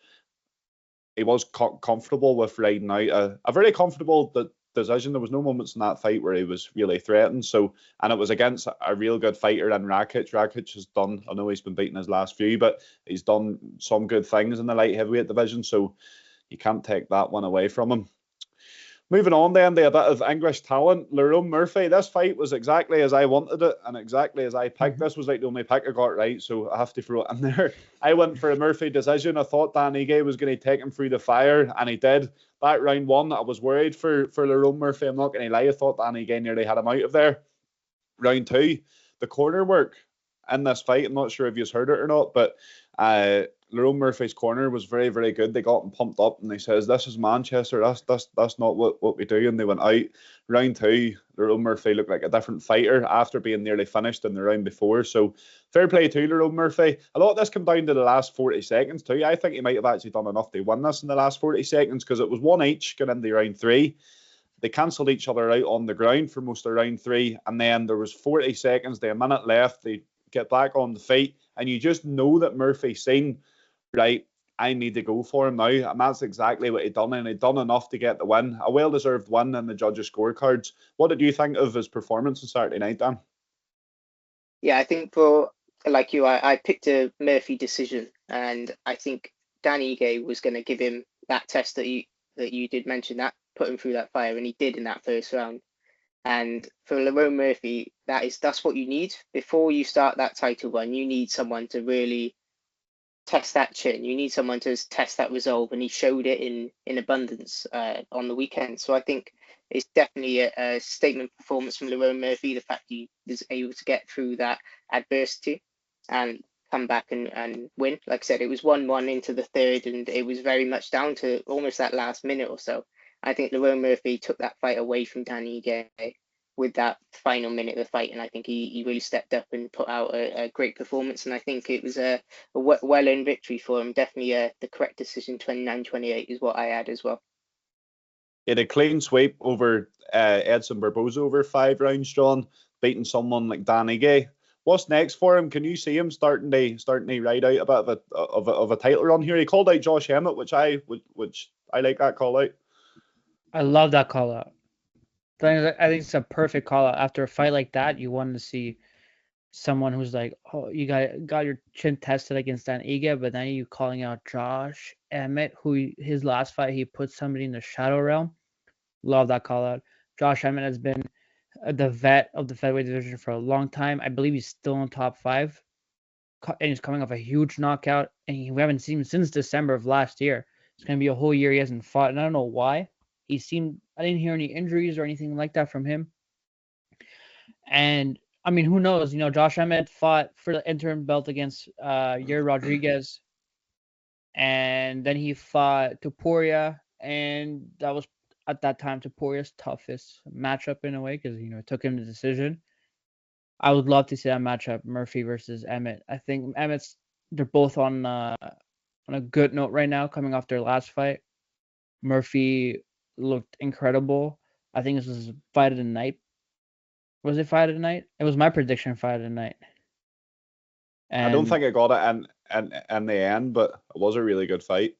comfortable with riding out a very comfortable decision. There was no moments in that fight where he was really threatened. So, and it was against a real good fighter in Rakic. Rakic has done, I know he's been beating his last few, but he's done some good things in the light heavyweight division. So you can't take that one away from him. Moving on then to a bit of English talent, Lerone Murphy. This fight was exactly as I wanted it and exactly as I picked. This was like the only pick I got right, so I have to throw it in there. I went for a Murphy decision. I thought Dan Ige was going to take him through the fire, and he did. That round one, I was worried for Lerone Murphy. I'm not going to lie. I thought Dan Ige nearly had him out of there. Round two, the corner work in this fight, I'm not sure if you've heard it or not, but Lerone Murphy's corner was very, very good. They got him pumped up and he says, this is Manchester, that's not what we do. And they went out. Round two, Lerone Murphy looked like a different fighter after being nearly finished in the round before. So fair play to Lerone Murphy. A lot of this came down to the last 40 seconds too. I think he might have actually done enough to win this in the last 40 seconds, because it was one each going into round three. They cancelled each other out on the ground for most of round three, and then there was 40 seconds, a minute left. They get back on the feet, and you just know that Murphy's seen, right, I need to go for him now, and that's exactly what he done, and he done enough to get the win. A well-deserved win in the judges' scorecards. What did you think of his performance on Saturday night, Dan? Yeah, I think for, like you, I picked a Murphy decision, and I think Dan Ige was going to give him that test that you did mention, that put him through that fire, and he did in that first round. And for Lerone Murphy, that's what you need before you start that title run. You need someone to really test that chin. You need someone to test that resolve, and he showed it in abundance on the weekend. So I think it's definitely a statement performance from Lerone Murphy. The fact he was able to get through that adversity and come back and win. Like I said, it was 1-1 into the third, and it was very much down to almost that last minute or so. I think Lerone Murphy took that fight away from Danny Ige with that final minute of the fight, and I think he really stepped up and put out a great performance, and I think it was a well-earned victory for him. Definitely the correct decision. 29-28 is what I add as well. He had a clean sweep over Edson Barboza over 5 rounds, John, beating someone like Danny Gay. What's next for him? Can you see him starting to ride out a bit of a title run here? He called out Josh Emmett, which I like that call out. I love that call out. I think it's a perfect call out. After a fight like that, you wanted to see someone who's like, oh, you got your chin tested against Dan Ige, but then you calling out Josh Emmett, who his last fight he put somebody in the shadow realm. Love that call out. Josh Emmett has been the vet of the featherweight division for a long time. I believe he's still in top 5, and he's coming off a huge knockout, and we haven't seen him since December of last year. It's gonna be a whole year he hasn't fought, and I don't know why. I didn't hear any injuries or anything like that from him. And I mean, who knows? Josh Emmett fought for the interim belt against Yair Rodriguez, and then he fought Topuria, and that was at that time Topuria's toughest matchup in a way because it took him the decision. I would love to see that matchup, Murphy versus Emmett. I think they're both on a good note right now, coming off their last fight. Murphy looked incredible. I think this was fight of the night. Was it fight of the night? It was my prediction fight of the night. And I don't think I got it in the end, but it was a really good fight.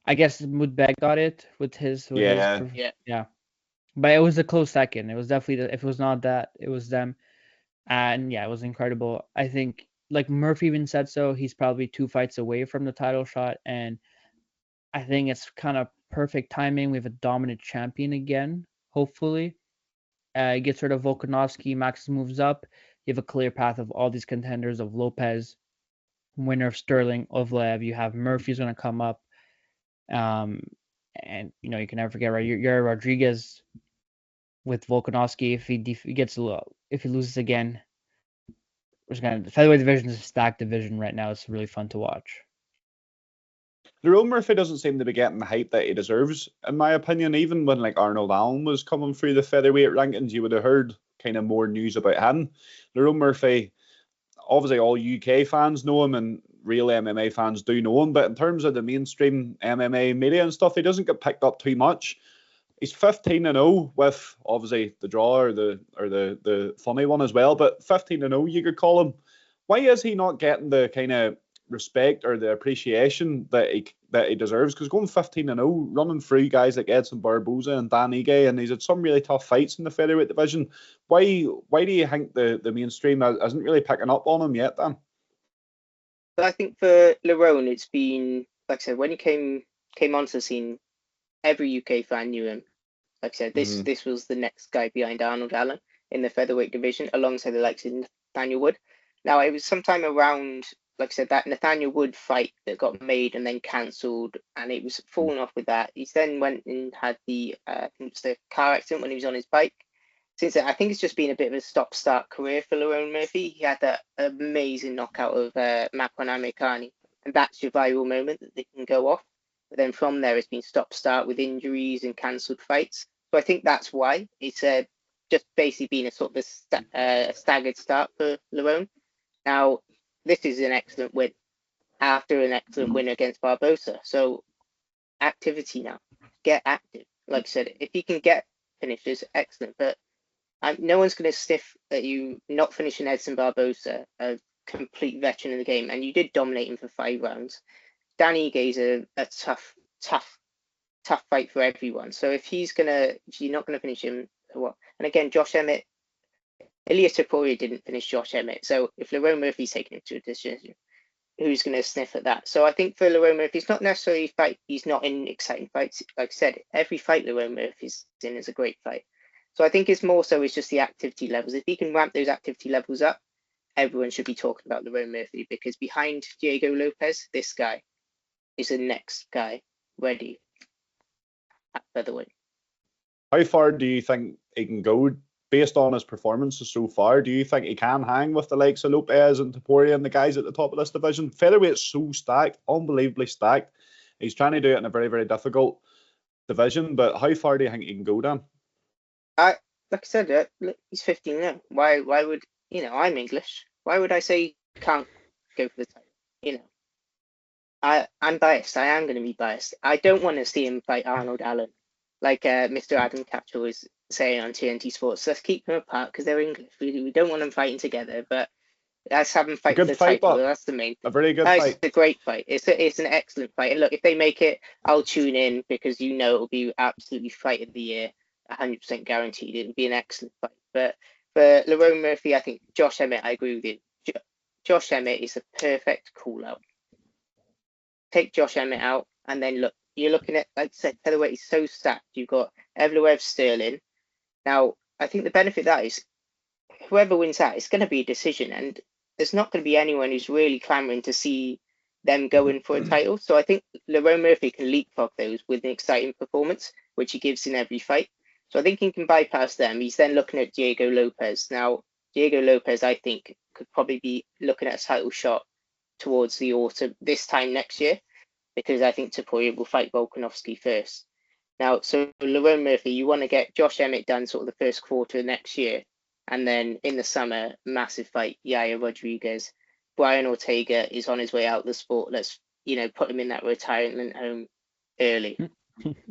I guess Mudbeg got it with his. Yeah. But it was a close second. It was definitely if it was not that, it was them. And yeah, it was incredible. I think, like Murphy even said so, he's probably 2 fights away from the title shot, and I think it's kind of perfect timing. We have a dominant champion again, hopefully. He gets rid of Volkanovski, Max moves up. You have a clear path of all these contenders of Lopez, winner of Sterling, Ovlev. You have Murphy's going to come up. And you can never forget, right? Yair Rodriguez with Volkanovski. If he loses again, the featherweight division is a stacked division right now. It's really fun to watch. Lerone Murphy doesn't seem to be getting the hype that he deserves, in my opinion. Even when Arnold Allen was coming through the featherweight rankings, you would have heard kind of more news about him. Lerone Murphy, obviously all UK fans know him and real MMA fans do know him, but in terms of the mainstream MMA media and stuff, he doesn't get picked up too much. He's 15-0 with obviously the draw or the funny one as well, but 15-0 you could call him. Why is he not getting the kind of respect or the appreciation that he deserves? Because going 15-0, running through guys like Edson Barboza and Dan Ige, and he's had some really tough fights in the featherweight division. Why do you think the mainstream isn't really picking up on him yet, Dan? But I think for Lerone, it's been, like I said, when he came onto the scene, every UK fan knew him. Like I said, this was the next guy behind Arnold Allen in the featherweight division, alongside the likes of Nathaniel Wood. Now, it was sometime around, like I said, that Nathaniel Wood fight that got made and then cancelled, and it was falling off with that. He then went and had the car accident when he was on his bike. Since then, I think it's just been a bit of a stop-start career for Lerone Murphy. He had that amazing knockout of Makwan Amerikani, and that's your viral moment that they can go off. But then from there, it's been stop-start with injuries and cancelled fights. So I think that's why it's just basically been a sort of a staggered start for Lerone. Now, this is an excellent win after an excellent win against Barboza. So activity now. Get active. Like I said, if you can get finishes, excellent. But no one's going to sniff at you not finishing Edson Barboza, a complete veteran in the game. And you did dominate him for 5 rounds. Danny Ige is a tough fight for everyone. So if you're not going to finish him, what? And again, Josh Emmett, Elias Topuria didn't finish Josh Emmett. So if Lerone Murphy's taking him to a decision, who's going to sniff at that? So I think for Lerone Murphy, it's not necessarily he's not in exciting fights. Like I said, every fight Lerone Murphy's in is a great fight. So I think it's more so it's just the activity levels. If he can ramp those activity levels up, everyone should be talking about Lerone Murphy, because behind Diego Lopez, this guy is the next guy ready at featherweight. How far do you think he can go based on his performances so far? Do you think he can hang with the likes of Lopez and Topuria and the guys at the top of this division? Featherweight's so stacked, unbelievably stacked. He's trying to do it in a very, very difficult division, but how far do you think he can go, Dan? Like I said, look, he's 15 now. Why would, I'm English. Why would I say he can't go for the title? I'm biased. I am going to be biased. I don't want to see him fight Arnold Allen, like Mr. Adam Catchell is saying on TNT Sports. Let's keep them apart because they're English. We don't want them fighting together, but let's have them fight for the title. That's the main thing. A very good fight. It's a great fight. It's an excellent fight. And look, if they make it, I'll tune in, because it'll be absolutely fight of the year, 100% guaranteed. It'll be an excellent fight. But for Lerone Murphy, I think Josh Emmett, I agree with you. Josh Emmett is a perfect call out. Take Josh Emmett out, and then look, you're looking at, like I said, featherweight is so stacked. You've got Evloev, Sterling. Now, I think the benefit of that is whoever wins that, it's going to be a decision, and there's not going to be anyone who's really clamoring to see them go in for a title. So I think Lerone Murphy can leapfrog those with an exciting performance, which he gives in every fight. So I think he can bypass them. He's then looking at Diego Lopez. Now, Diego Lopez, I think, could probably be looking at a title shot towards the autumn, this time next year, because I think Topuria will fight Volkanovski first. Now, so Lerone Murphy, you want to get Josh Emmett done sort of the first quarter of next year, and then in the summer, massive fight, Yair Rodriguez. Brian Ortega is on his way out of the sport. Let's, put him in that retirement home early.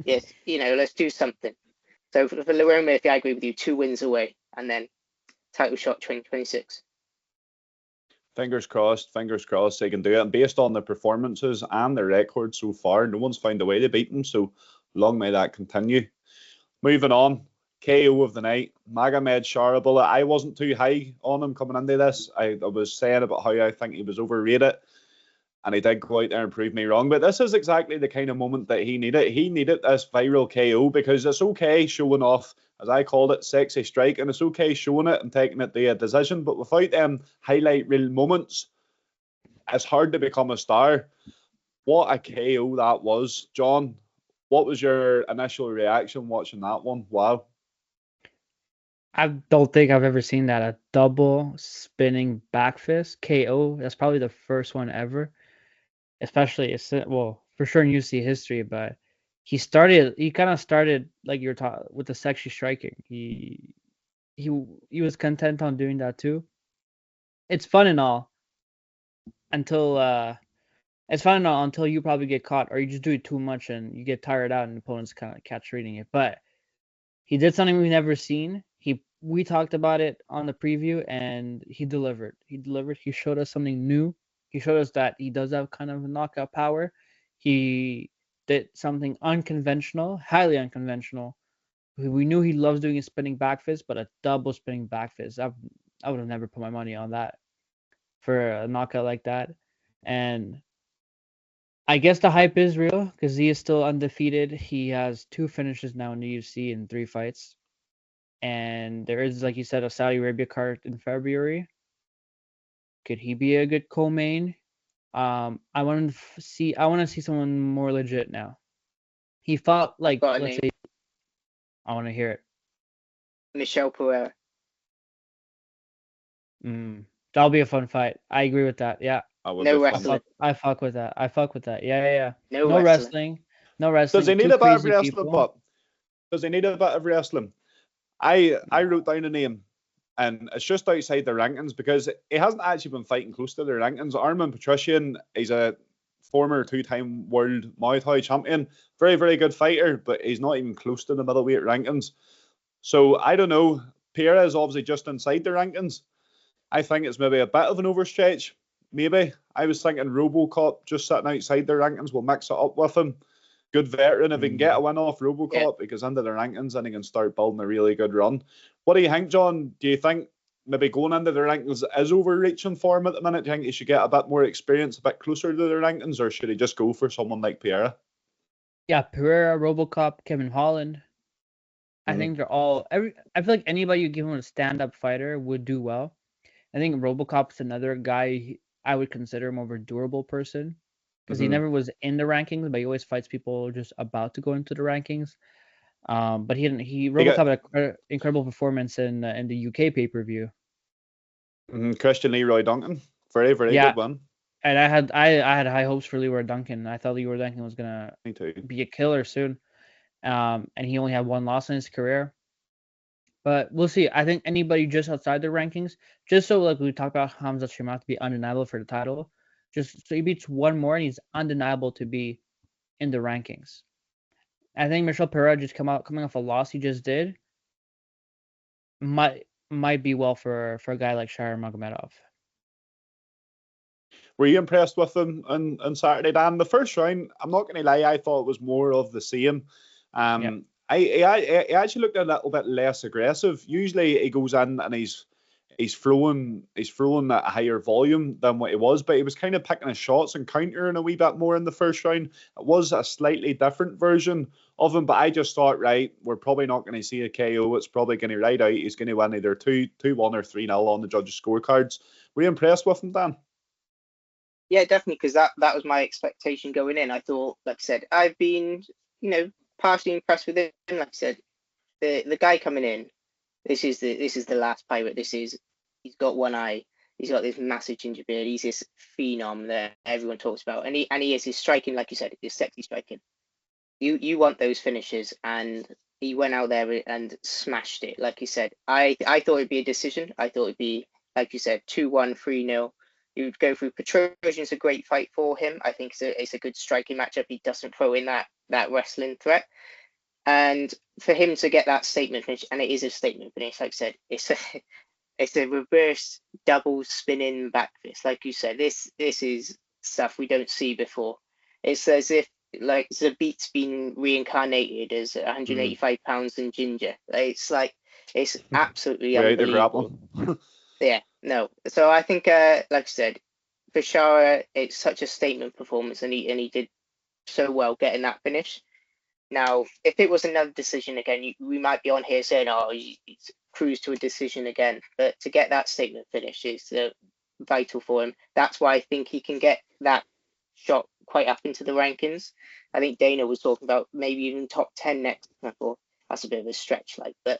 Yes, let's do something. So for Lerone Murphy, I agree with you, 2 wins away, and then title shot 2026. Fingers crossed they can do it. And based on their performances and their record so far, no one's found a way to beat them. So long may that continue. Moving on, KO of the night, Magomed Sharabullah. I wasn't too high on him coming into this. I was saying about how I think he was overrated, and he did go out there and prove me wrong. But this is exactly the kind of moment that he needed. He needed this viral KO, because it's okay showing off, as I called it, sexy strike, and it's okay showing it and taking it to a decision, but without them highlight reel moments, it's hard to become a star. What a KO that was. John, what was your initial reaction watching that one? Wow. I don't think I've ever seen that. A double spinning back fist KO. That's probably the first one ever. Especially, for sure in UFC history, but he kind of started like you're talking with the sexy striking. He was content on doing that too. It's fun and all until you probably get caught, or you just do it too much and you get tired out and opponents kind of catch reading it. But he did something we've never seen. We talked about it on the preview, and he delivered. He showed us something new. He showed us that he does have kind of a knockout power. He did something unconventional, highly unconventional. We knew he loves doing a spinning back fist, but a double spinning back fist, I would have never put my money on that for a knockout like that. And I guess the hype is real because he is still undefeated. He has 2 finishes now in the UFC in 3 fights. And there is, like you said, a Saudi Arabia card in February. Could he be a good co-main? I want to see someone more legit now. He fought I want to hear it. Michel Pereira. That'll be a fun fight. I agree with that. Yeah. No wrestling. I fuck with that. Yeah. No wrestling. No wrestling. Does he need a bit of wrestling? But does he need a bit of wrestling? I wrote down a name, and it's just outside the rankings because he hasn't actually been fighting close to the rankings. Armin Petrosyan, he's a former 2-time world Muay Thai champion, very, very good fighter, but he's not even close to the middleweight rankings. So I don't know. Pereira is obviously just inside the rankings. I think it's maybe a bit of an overstretch. Maybe. I was thinking RoboCop just sitting outside the rankings. We'll mix it up with him. Good veteran. If he can get a win off RoboCop, he goes into the rankings and he can start building a really good run. What do you think, John? Do you think maybe going into the rankings is overreaching for him at the minute? Do you think he should get a bit more experience, a bit closer to the rankings, or should he just go for someone like Pereira? Yeah, Pereira, RoboCop, Kevin Holland. I think they're all I feel like anybody you give him a stand-up fighter would do well. I think RoboCop's another guy I would consider more of a durable person because he never was in the rankings, but he always fights people just about to go into the rankings. But RoboCop had an incredible performance in the UK pay-per-view. Christian Leroy Duncan, very good one. And I had high hopes for Leroy Duncan. I thought Leroy Duncan was gonna Me too. be a killer soon. And he only had one loss in his career. But we'll see. I think anybody just outside the rankings, just so like we talked about Hamza Chimaev to be undeniable for the title, just so he beats one more and he's undeniable to be in the rankings. I think Michel Pereira just coming off a loss he just did might be well for a guy like Shair Magomedov. Were you impressed with him on Saturday, Dan? The first round, I'm not going to lie, I thought it was more of the same. He actually looked a little bit less aggressive. Usually he goes in and he's throwing at a higher volume than what he was, but he was kind of picking his shots and countering a wee bit more in the first round. It was a slightly different version of him, but I just thought, right, we're probably not going to see a KO. It's probably going to ride out. He's going to win either 2-1 or 3-0 on the judges' scorecards. Were you impressed with him, Dan? Yeah, definitely, because that was my expectation going in. I thought, like I said, I've been, partially impressed with him. Like I said, the guy coming in, this is the last pirate. He's got one eye. He's got this massive ginger beard. He's this phenom that everyone talks about, and he is his striking, like you said, his sexy striking. You want those finishes, and he went out there and smashed it. Like you said, I thought it'd be a decision. I thought it'd be, like you said, 2-1, 3-0. He would go through. Petrosian's a great fight for him. I think it's a good striking matchup. He doesn't throw in that wrestling threat. And for him to get that statement finish, and it is a statement finish, like I said, it's a reverse double spinning back fist. Like you said, this is stuff we don't see before. It's as if like Zabit's been reincarnated as 185 pounds in ginger. It's absolutely unbelievable. Yeah, no. So I think, like I said, for Shair, it's such a statement performance, and he did so well getting that finish. Now, if it was another decision again, we might be on here saying, "Oh, he's cruised to a decision again." But to get that statement finish is vital for him. That's why I think he can get that shot quite up into the rankings. I think Dana was talking about maybe even top 10 next. I thought that's a bit of a stretch, but.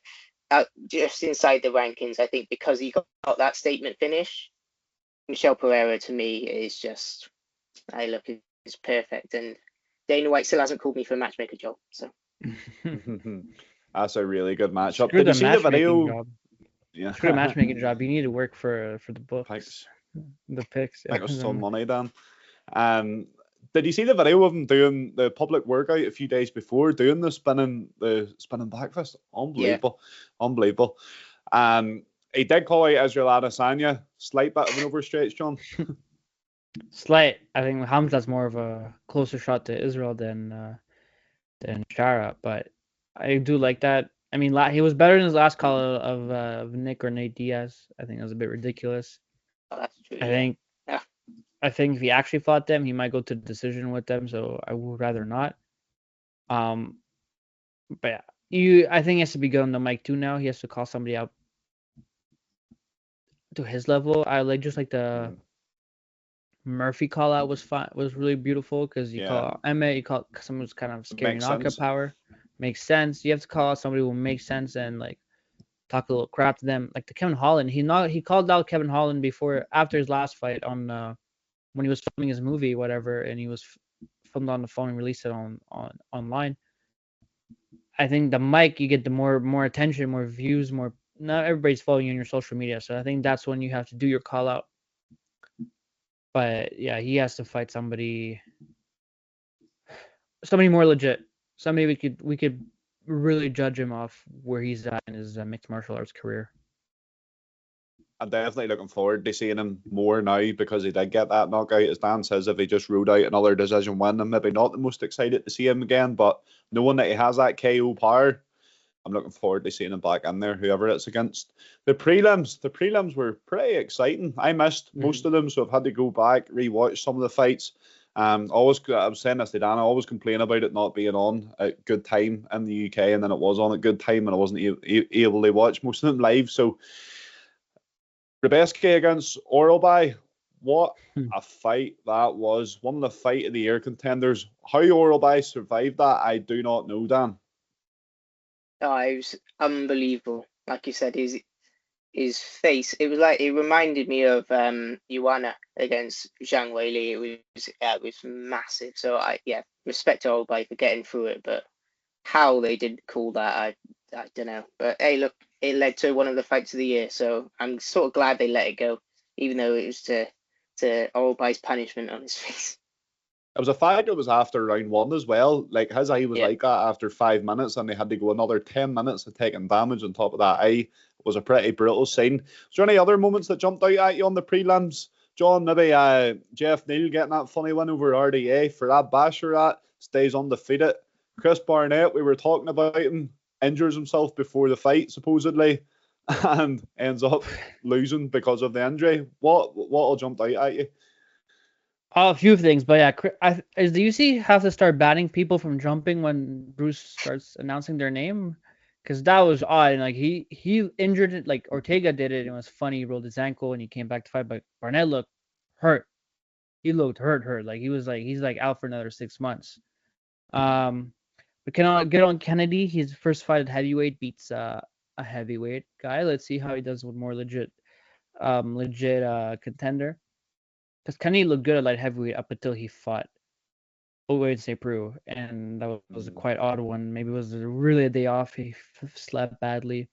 Just inside the rankings, I think because he got that statement finish, Michel Pereira to me is just, is perfect. And Dana White still hasn't called me for a matchmaker job. So that's a really good matchup. Did you see the video? Job. Yeah, screw the matchmaking job. You need to work for the books. The picks. I think it was some money, Dan. Did you see the video of him doing the public workout a few days before, doing the spinning back fist? Unbelievable. Yeah. Unbelievable. He did call out Israel Adesanya. Slight bit of an overstretch, John. Slight. I think Hamza's more of a closer shot to Israel than Shara, but I do like that. I mean, he was better in his last call of Nick or Nate Diaz. I think that was a bit ridiculous. Oh, that's true. I think if he actually fought them, he might go to the decision with them. So I would rather not. But yeah, I think he has to be good on the mic too now. He has to call somebody out to his level. I like the Murphy call out was really beautiful because you call Emmett, you call someone who's kind of scary knockout power. Makes sense. You have to call out somebody who makes sense and like talk a little crap to them. Like the Kevin Holland, he called out Kevin Holland after his last fight on when he was filming his movie, whatever, and he was filmed on the phone and released it online. I think the mic, you get the more attention, more views, not everybody's following you on your social media. So I think that's when you have to do your call out. But yeah, he has to fight somebody more legit. Somebody we could really judge him off where he's at in his mixed martial arts career. I'm definitely looking forward to seeing him more now because he did get that knockout. As Dan says, if he just ruled out another decision win, I'm maybe not the most excited to see him again. But knowing that he has that KO power, I'm looking forward to seeing him back in there, whoever it's against. The prelims were pretty exciting. I missed most of them, so I've had to go back, rewatch some of the fights. Always, I was saying this to Dan. I always complain about it not being on at good time in the UK, and then it was on at good time, and I wasn't able to watch most of them live. So, Rebeski against Oralby, what a fight that was! One of the fight of the year contenders. How Oralby survived that, I do not know, Dan. Oh, it was unbelievable. Like you said, his face, it reminded me of Ioana against Zhang Weili. It was massive. So respect to Oralby for getting through it, but how they didn't call that, I don't know. But hey, look, it led to one of the fights of the year, so I'm sort of glad they let it go, even though it was to Oralby's punishment on his face. It was a fight that was after round one as well. Like his eye was like that after 5 minutes, and they had to go another 10 minutes of taking damage on top of that eye. It was a pretty brutal scene. Was there any other moments that jumped out at you on the prelims, John? Maybe Jeff Neal getting that funny win over RDA. For that Basharat stays undefeated. Chris Barnett, we were talking about him, injures himself before the fight supposedly, and ends up losing because of the injury. What all jumped out at you? A few things, but yeah, do you see have to start banning people from jumping when Bruce starts announcing their name? Because that was odd, and like he injured it, like Ortega did it, and it was funny. He rolled his ankle and he came back to fight, but Barnett looked hurt. He looked hurt. Like he's out for another 6 months. But can I get on Kennedy? His first fight at heavyweight beats a heavyweight guy. Let's see how he does with more legit contender. Because Kennedy looked good at light heavyweight up until he fought St. Prue, and that was a quite odd one. Maybe it was really a day off. He slept badly.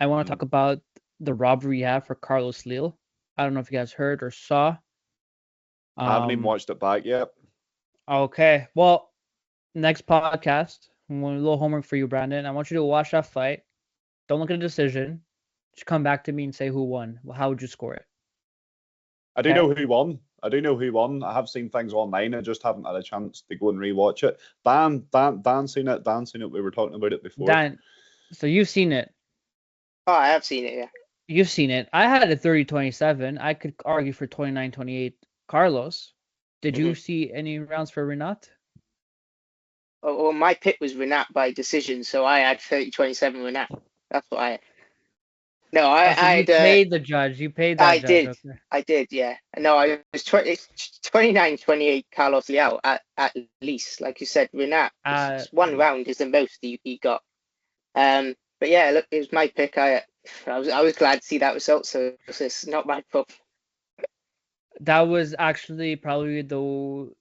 I want to talk about the robbery you have for Carlos Leal. I don't know if you guys heard or saw. I haven't even watched it back yet. Okay, well, next podcast, a little homework for you, Brandon. I want you to watch that fight. Don't look at the decision. Just come back to me and say who won. How would you score it? I do know who won. I have seen things online. I just haven't had a chance to go and rewatch it. Dan seen it. Dan seen it. We were talking about it before. Dan, so you've seen it. Oh, I have seen it, yeah. You've seen it. I had it 30-27. I could argue for 29-28 Carlos. Did you see any rounds for Renat? Oh, well, my pick was Renat by decision, so I had 30-27 Renat. That's what I had. No, I paid the judge. You paid that judge. Okay. I did, yeah. No, it's 29-28 Carlos Leal at least. Like you said, Renat, one round is the most he got. But yeah, look, it was my pick. I was glad to see that result, so it's not my fault. That was actually probably I don't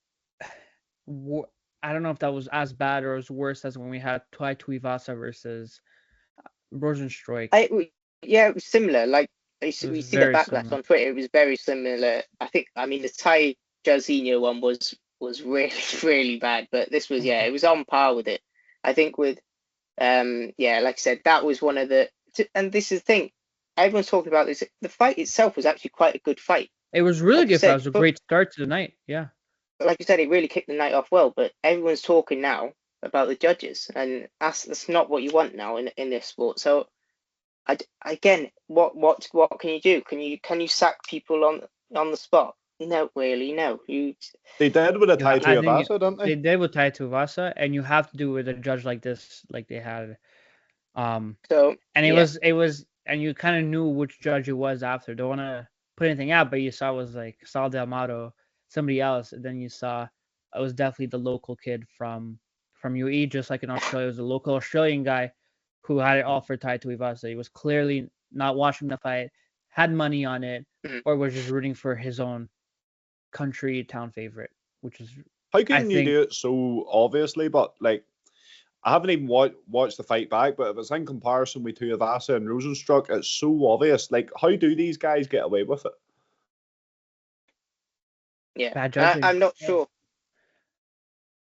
know if that was as bad or as worse as when we had Tai Tuivasa versus Rosenstruik. Yeah, it was similar. Like we see the backlash on Twitter. It was very similar. I mean, the Tai Jairzinho one was really really bad, but this was it was on par with it. I think with like I said, that was one of the. And this is the thing, everyone's talking about this. The fight itself was actually quite a good fight. It was really good. It was a great start to the night. Yeah. Like you said, it really kicked the night off well. But everyone's talking now about the judges, and that's not what you want now in this sport. So. Again, what can you do? Can you sack people on the spot? No, really, no. They did with a Tai Tuivasa, didn't they? They did with Tai Tuivasa, and you have to do it with a judge like this, like they had. It was, and you kind of knew which judge it was after. Don't want to put anything out, but you saw it was like Sal D'Amato, somebody else, and then you saw it was definitely the local kid from UE, just like in Australia, it was a local Australian guy who had it all for Tai Tuivasa. He was clearly not watching the fight, had money on it, or was just rooting for his own country town favorite, which is... How can you do it so obviously, but like, I haven't even watched the fight back, but if it's in comparison with Tuivasa and Rosenstruck, it's so obvious. Like, how do these guys get away with it? Yeah, bad judging. I'm not sure.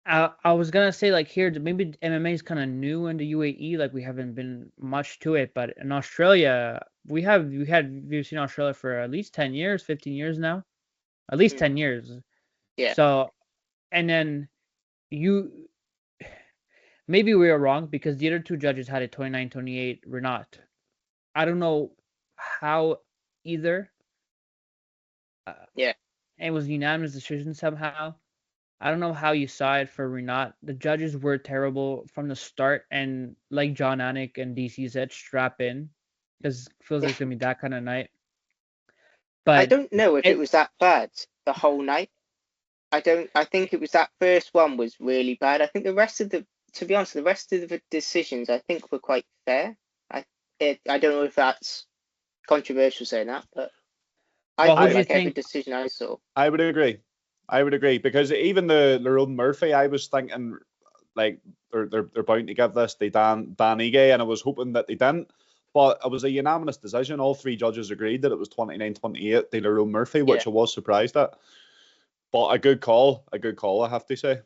I was gonna say, like, here maybe MMA is kind of new in the UAE, like we haven't been much to it, but in Australia we've seen Australia for at least 10 years, 15 years now, at least 10 years. Yeah. So, and then maybe we were wrong because the other two judges had it 29-28 Renat. I don't know how either. and it was unanimous decision somehow. I don't know how you saw it for Renat. The judges were terrible from the start, and like John Anik and DC said, strap in, because it feels like it's gonna be that kind of night. I But don't know if it was that bad the whole night. I think it was that first one was really bad. I think the rest of to be honest, the rest of the decisions I think were quite fair. I don't know if that's controversial saying that, but I Well, who felt do you like every think? decision I saw. I would agree. Because even the Lerone Murphy, I was thinking like they're bound to give this to Dan Ige, and I was hoping that they didn't. But it was a unanimous decision. All three judges agreed that it was 29-28 to Lerone Murphy, which Yeah. I was surprised at. But a good call, I have to say.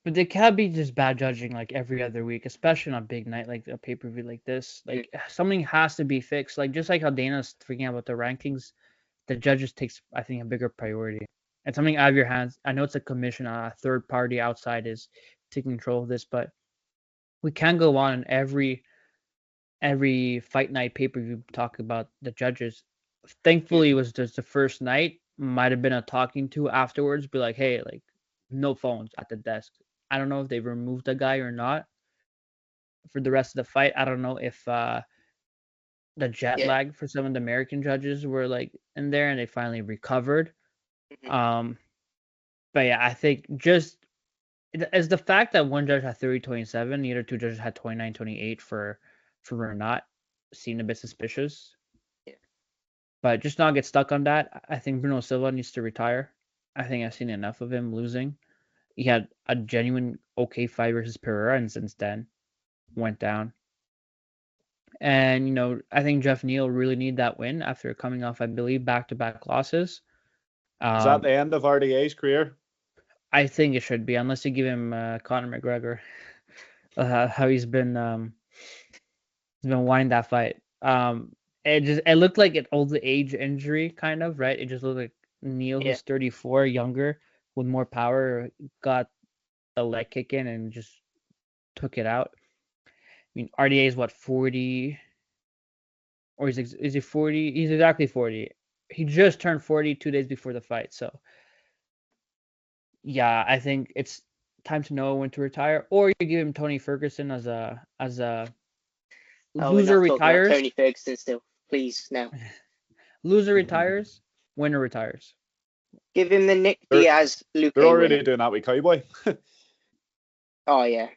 But they can't be just bad judging like every other week, especially on a big night like a pay-per-view like this. Like something has to be fixed. Like just like how Dana's freaking out about the rankings, the judges takes I think a bigger priority. And something out of your hands. I know it's a commission, a third party outside is taking control of this, but we can't go on and every fight night pay-per-view talk about the judges. Thankfully, it was just the first night. Might have been a talking to afterwards. Be like, hey, like, no phones at the desk. I don't know if they removed the guy or not for the rest of the fight. I don't know if the jet Yeah. lag for some of the American judges were like in there and they finally recovered. Mhm. But yeah, I think just as the fact that one judge had 30-27, the other two judges had 29-28 for Renat seemed a bit suspicious. Yeah. But just not get stuck on that. I think Bruno Silva needs to retire. I think I've seen enough of him losing. He had a genuine okay fight versus Pereira, and since then went down. And I think Jeff Neal really need that win after coming off, I believe, back-to-back losses. Is that the end of RDA's career? I think it should be, unless you give him Conor McGregor, how he's been wanting that fight. It looked like an old age injury, kind of, right? It just looked like Neal, Yeah. who's 34, younger, with more power, got the leg kick in and just took it out. I mean, RDA is what, 40, or is he 40? He's exactly 40. He just turned 40 2 days before the fight, so yeah, I think it's time to know when to retire, or you give him Tony Ferguson as a Oh, we're loser not talking about retires. Tony Ferguson still. Please, no. Loser retires, winner retires. Give him the Nick They're- Diaz Luke They're already winner. doing that with Cowboy. Oh yeah.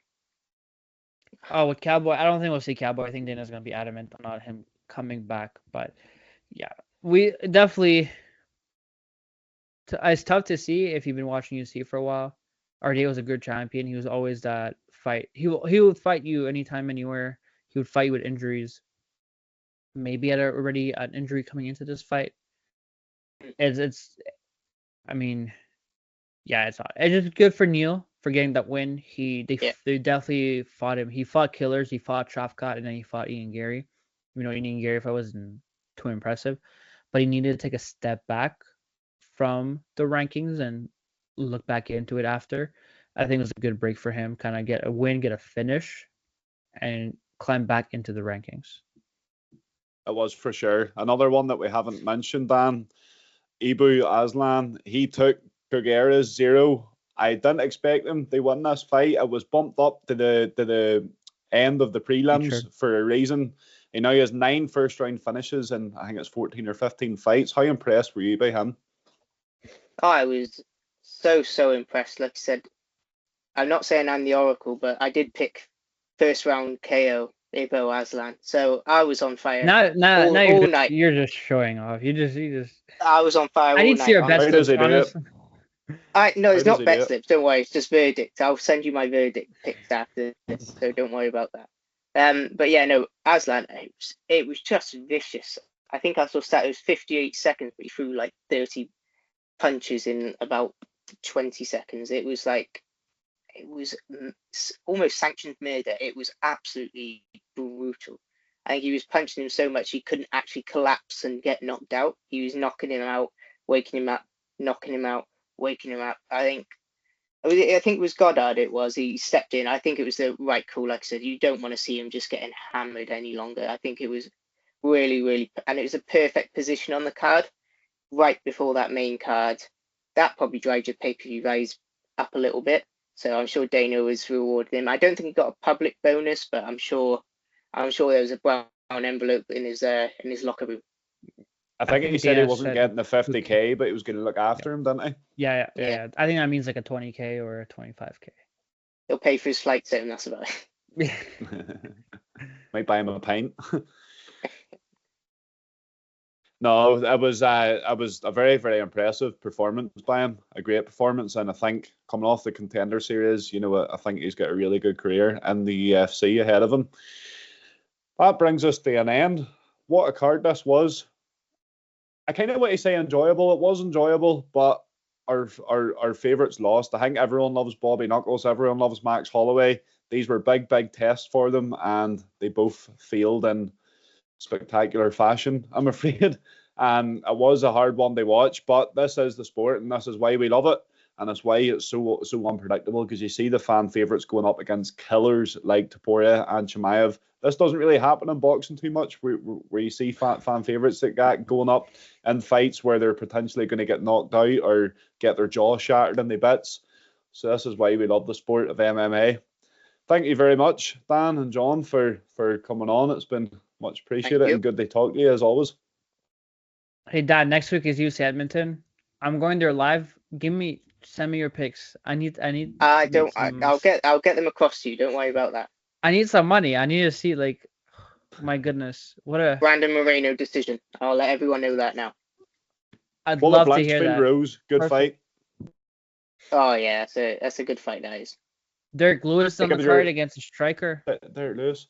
Oh, with Cowboy, I don't think we'll see Cowboy. I think Dana's gonna be adamant on not him coming back. But yeah, we definitely. It's tough to see if you've been watching UFC for a while. RDA was a good champion. He was always that fight. He would fight you anytime, anywhere. He would fight you with injuries. Maybe had already an injury coming into this fight. It's. I mean, yeah, it's just good for Neal for getting that win. They definitely fought him. He fought killers. He fought Shafkat, and then he fought Ian Gary. Ian Gary fight wasn't too impressive, but he needed to take a step back from the rankings and look back into it after. I think it was a good break for him. Kind of get a win, get a finish, and climb back into the rankings. It was for sure. Another one that we haven't mentioned, Dan, Ibu Aslan. He took Pereira's 0. I didn't expect him to win this fight. It was bumped up to the end of the prelims for a reason. He now has 9 first round finishes and I think it's 14 or 15 fights. How impressed were you by him? Oh, I was so impressed. Like I said, I'm not saying I'm the oracle, but I did pick first round KO Ibo Aslan. So I was on fire Now all night. You're just showing off. You just. I was on fire all night. I need to see your bet How does slips, he do it? honestly. No, it's How not does he bet do it? slips. Don't worry. It's just verdict. I'll send you my verdict picks after this, so don't worry about that. But yeah, no, Aslan, it was just vicious. I think I saw stat it was 58 seconds, but he threw like 30 punches in about 20 seconds. It was almost sanctioned murder. It was absolutely brutal. I think he was punching him so much he couldn't actually collapse and get knocked out. He was knocking him out, waking him up, knocking him out, waking him up. I think it was Goddard. He stepped in. I think it was the right call. Like I said, you don't want to see him just getting hammered any longer. I think it was really, and it was a perfect position on the card. right before that main card. That probably drives your pay-per-view value up a little bit. So I'm sure Dana was rewarding him. I don't think he got a public bonus, but I'm sure there was a brown envelope in his locker room. I think he said he Dana wasn't said getting the 50K, but he was going to look after him, didn't he? Yeah. I think that means like a 20K or a 25K. He'll pay for his flights home. That's about it. Might buy him a pint. No, it was a very, very impressive performance by him. A great performance, and I think coming off the Contender Series, I think he's got a really good career in the UFC ahead of him. That brings us to an end. What a card this was. I kind of want to say enjoyable. It was enjoyable, but our favourites lost. I think everyone loves Bobby Knuckles. Everyone loves Max Holloway. These were big, big tests for them, and they both failed in spectacular fashion, I'm afraid. And it was a hard one to watch, but this is the sport, and this is why we love it. And that's why it's so unpredictable, because you see the fan favourites going up against killers like Topuria and Chimaev. This doesn't really happen in boxing too much, where you see fan favourites that get going up in fights where they're potentially going to get knocked out or get their jaw shattered in the bits. So this is why we love the sport of MMA. Thank you very much, Dan and John, for coming on. It's been much appreciated and good to talk to you as always. Hey, Dad, next week is UFC Edmonton. I'm going there live. Send me your picks. I need. I'll get them across to you. Don't worry about that. I need some money. I need to see, like, my goodness, what a Brandon Moreno decision. I'll let everyone know that now. I'd love to hear that. Rose, good Perfect. fight. Oh yeah, that's a good fight, that is. Derek Lewis on the card against a striker. Derek Lewis.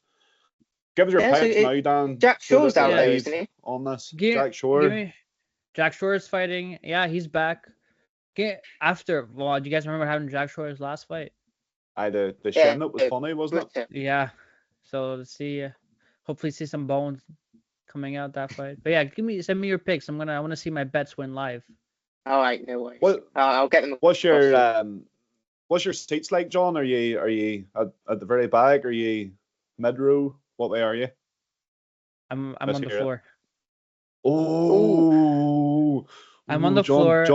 Give us your picks now, Dan. Jack Shore's down there, isn't he? On this. Jack Shore. Jack Shore is fighting. Yeah, he's back. Do you guys remember having Jack Shore's last fight? The shin that was funny, wasn't it? Yeah. So let's see. Hopefully see some bones coming out that fight. But yeah, send me your picks. I want to see my bets win live. All right, no worries. I'll get them. What's your seats like, John? Are you at the very back? Are you mid row? What way are you? I'm on the floor. I'm on the floor.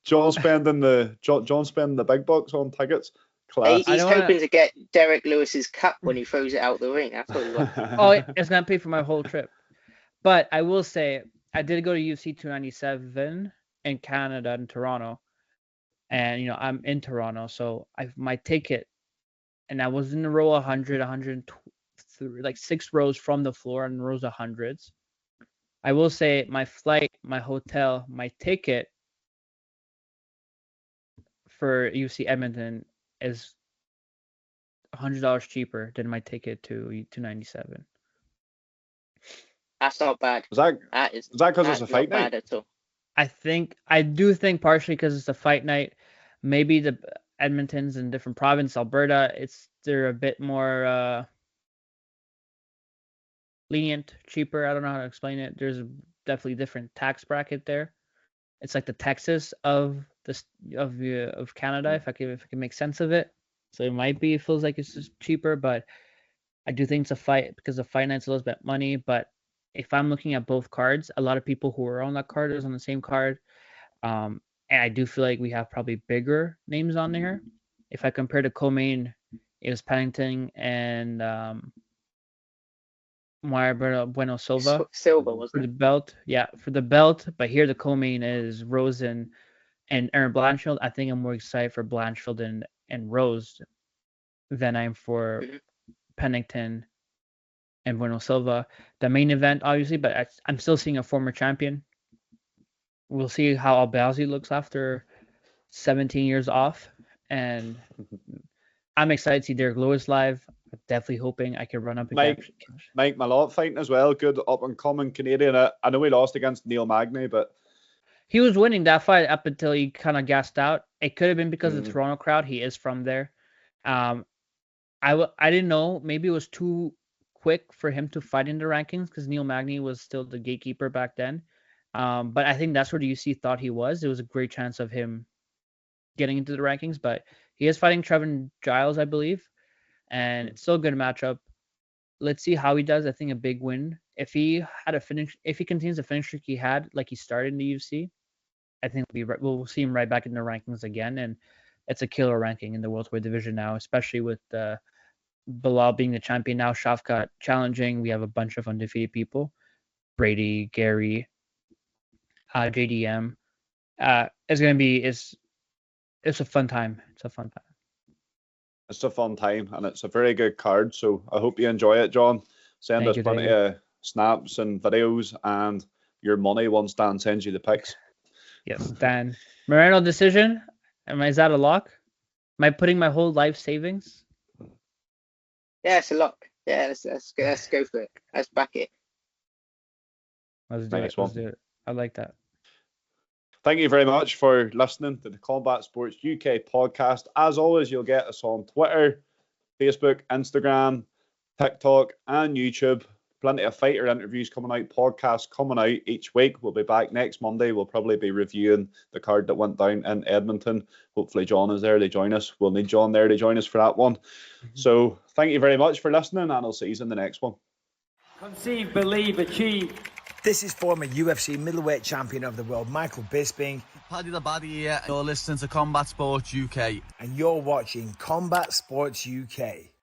John spending the big bucks on tickets. Class. He's hoping to get Derek Lewis's cup when he throws it out the ring. That's what he wants. Oh, it's gonna pay for my whole trip. But I will say, I did go to UFC 297 in Canada, in Toronto, and I'm in Toronto, so my ticket, and I was in the row 100, 103, like 6 rows from the floor, and rows of hundreds. I will say my flight, my hotel, my ticket for UFC Edmonton is $100 cheaper than my ticket to 297. That's not bad. Is that because it's a fight night? At all. I do think partially because it's a fight night. Maybe the Edmonton's in different province, Alberta. They're a bit more lenient, cheaper. I don't know how to explain it. There's definitely different tax bracket there. It's like the Texas of Canada, if I can make sense of it. So it feels like it's just cheaper, but I do think it's a fight because the fight night's a little bit money. But if I'm looking at both cards, a lot of people who are on that card is on the same card. And I do feel like we have probably bigger names on there. If I compare to co-main, it was Pennington and Mario Bueno Silva. Silva, wasn't for the belt. Yeah, for the belt. But here the co-main is Rose and Aaron Blanchfield. I think I'm more excited for Blanchfield and Rose than I'm for Pennington and Bueno Silva. The main event, obviously, but I'm still seeing a former champion. We'll see how Albazi looks after 17 years off. And I'm excited to see Derek Lewis live. I'm definitely hoping I can run up against Mike Malott fighting as well. Good up-and-coming Canadian. I know he lost against Neil Magny, but he was winning that fight up until he kind of gassed out. It could have been because of the Toronto crowd. He is from there. I didn't know. Maybe it was too quick for him to fight in the rankings because Neil Magny was still the gatekeeper back then. But I think that's where the UFC thought he was. It was a great chance of him getting into the rankings. But he is fighting Trevin Giles, I believe. And it's still a good matchup. let's see how he does. I think a big win. If he continues the finish streak he had, like he started in the UFC, I think we'll see him right back in the rankings again. And it's a killer ranking in the welterweight division now, especially with Bilal being the champion now, Shafkat challenging. We have a bunch of undefeated people: Brady, Gary, JDM. It's a fun time. It's a fun time. It's a fun time, and it's a very good card. So I hope you enjoy it, John. Send us plenty of snaps and videos, and your money once Dan sends you the pics. Yes, Dan. Moreno decision. Is that a lock? Am I putting my whole life savings? Yeah, it's a lock. Yeah, let's go for it. Let's back it. Let's do it. I like that. Thank you very much for listening to the Combat Sports UK podcast. As always, you'll get us on Twitter, Facebook, Instagram, TikTok, and YouTube. Plenty of fighter interviews coming out, podcasts coming out each week. We'll be back next Monday. We'll probably be reviewing the card that went down in Edmonton. Hopefully John is there to join us. We'll need John there to join us for that one. So thank you very much for listening, and I'll see you in the next one. Conceive, believe, achieve. This is former UFC middleweight champion of the world, Michael Bisping. Paddy the Baddy here. You're listening to Combat Sports UK. And you're watching Combat Sports UK.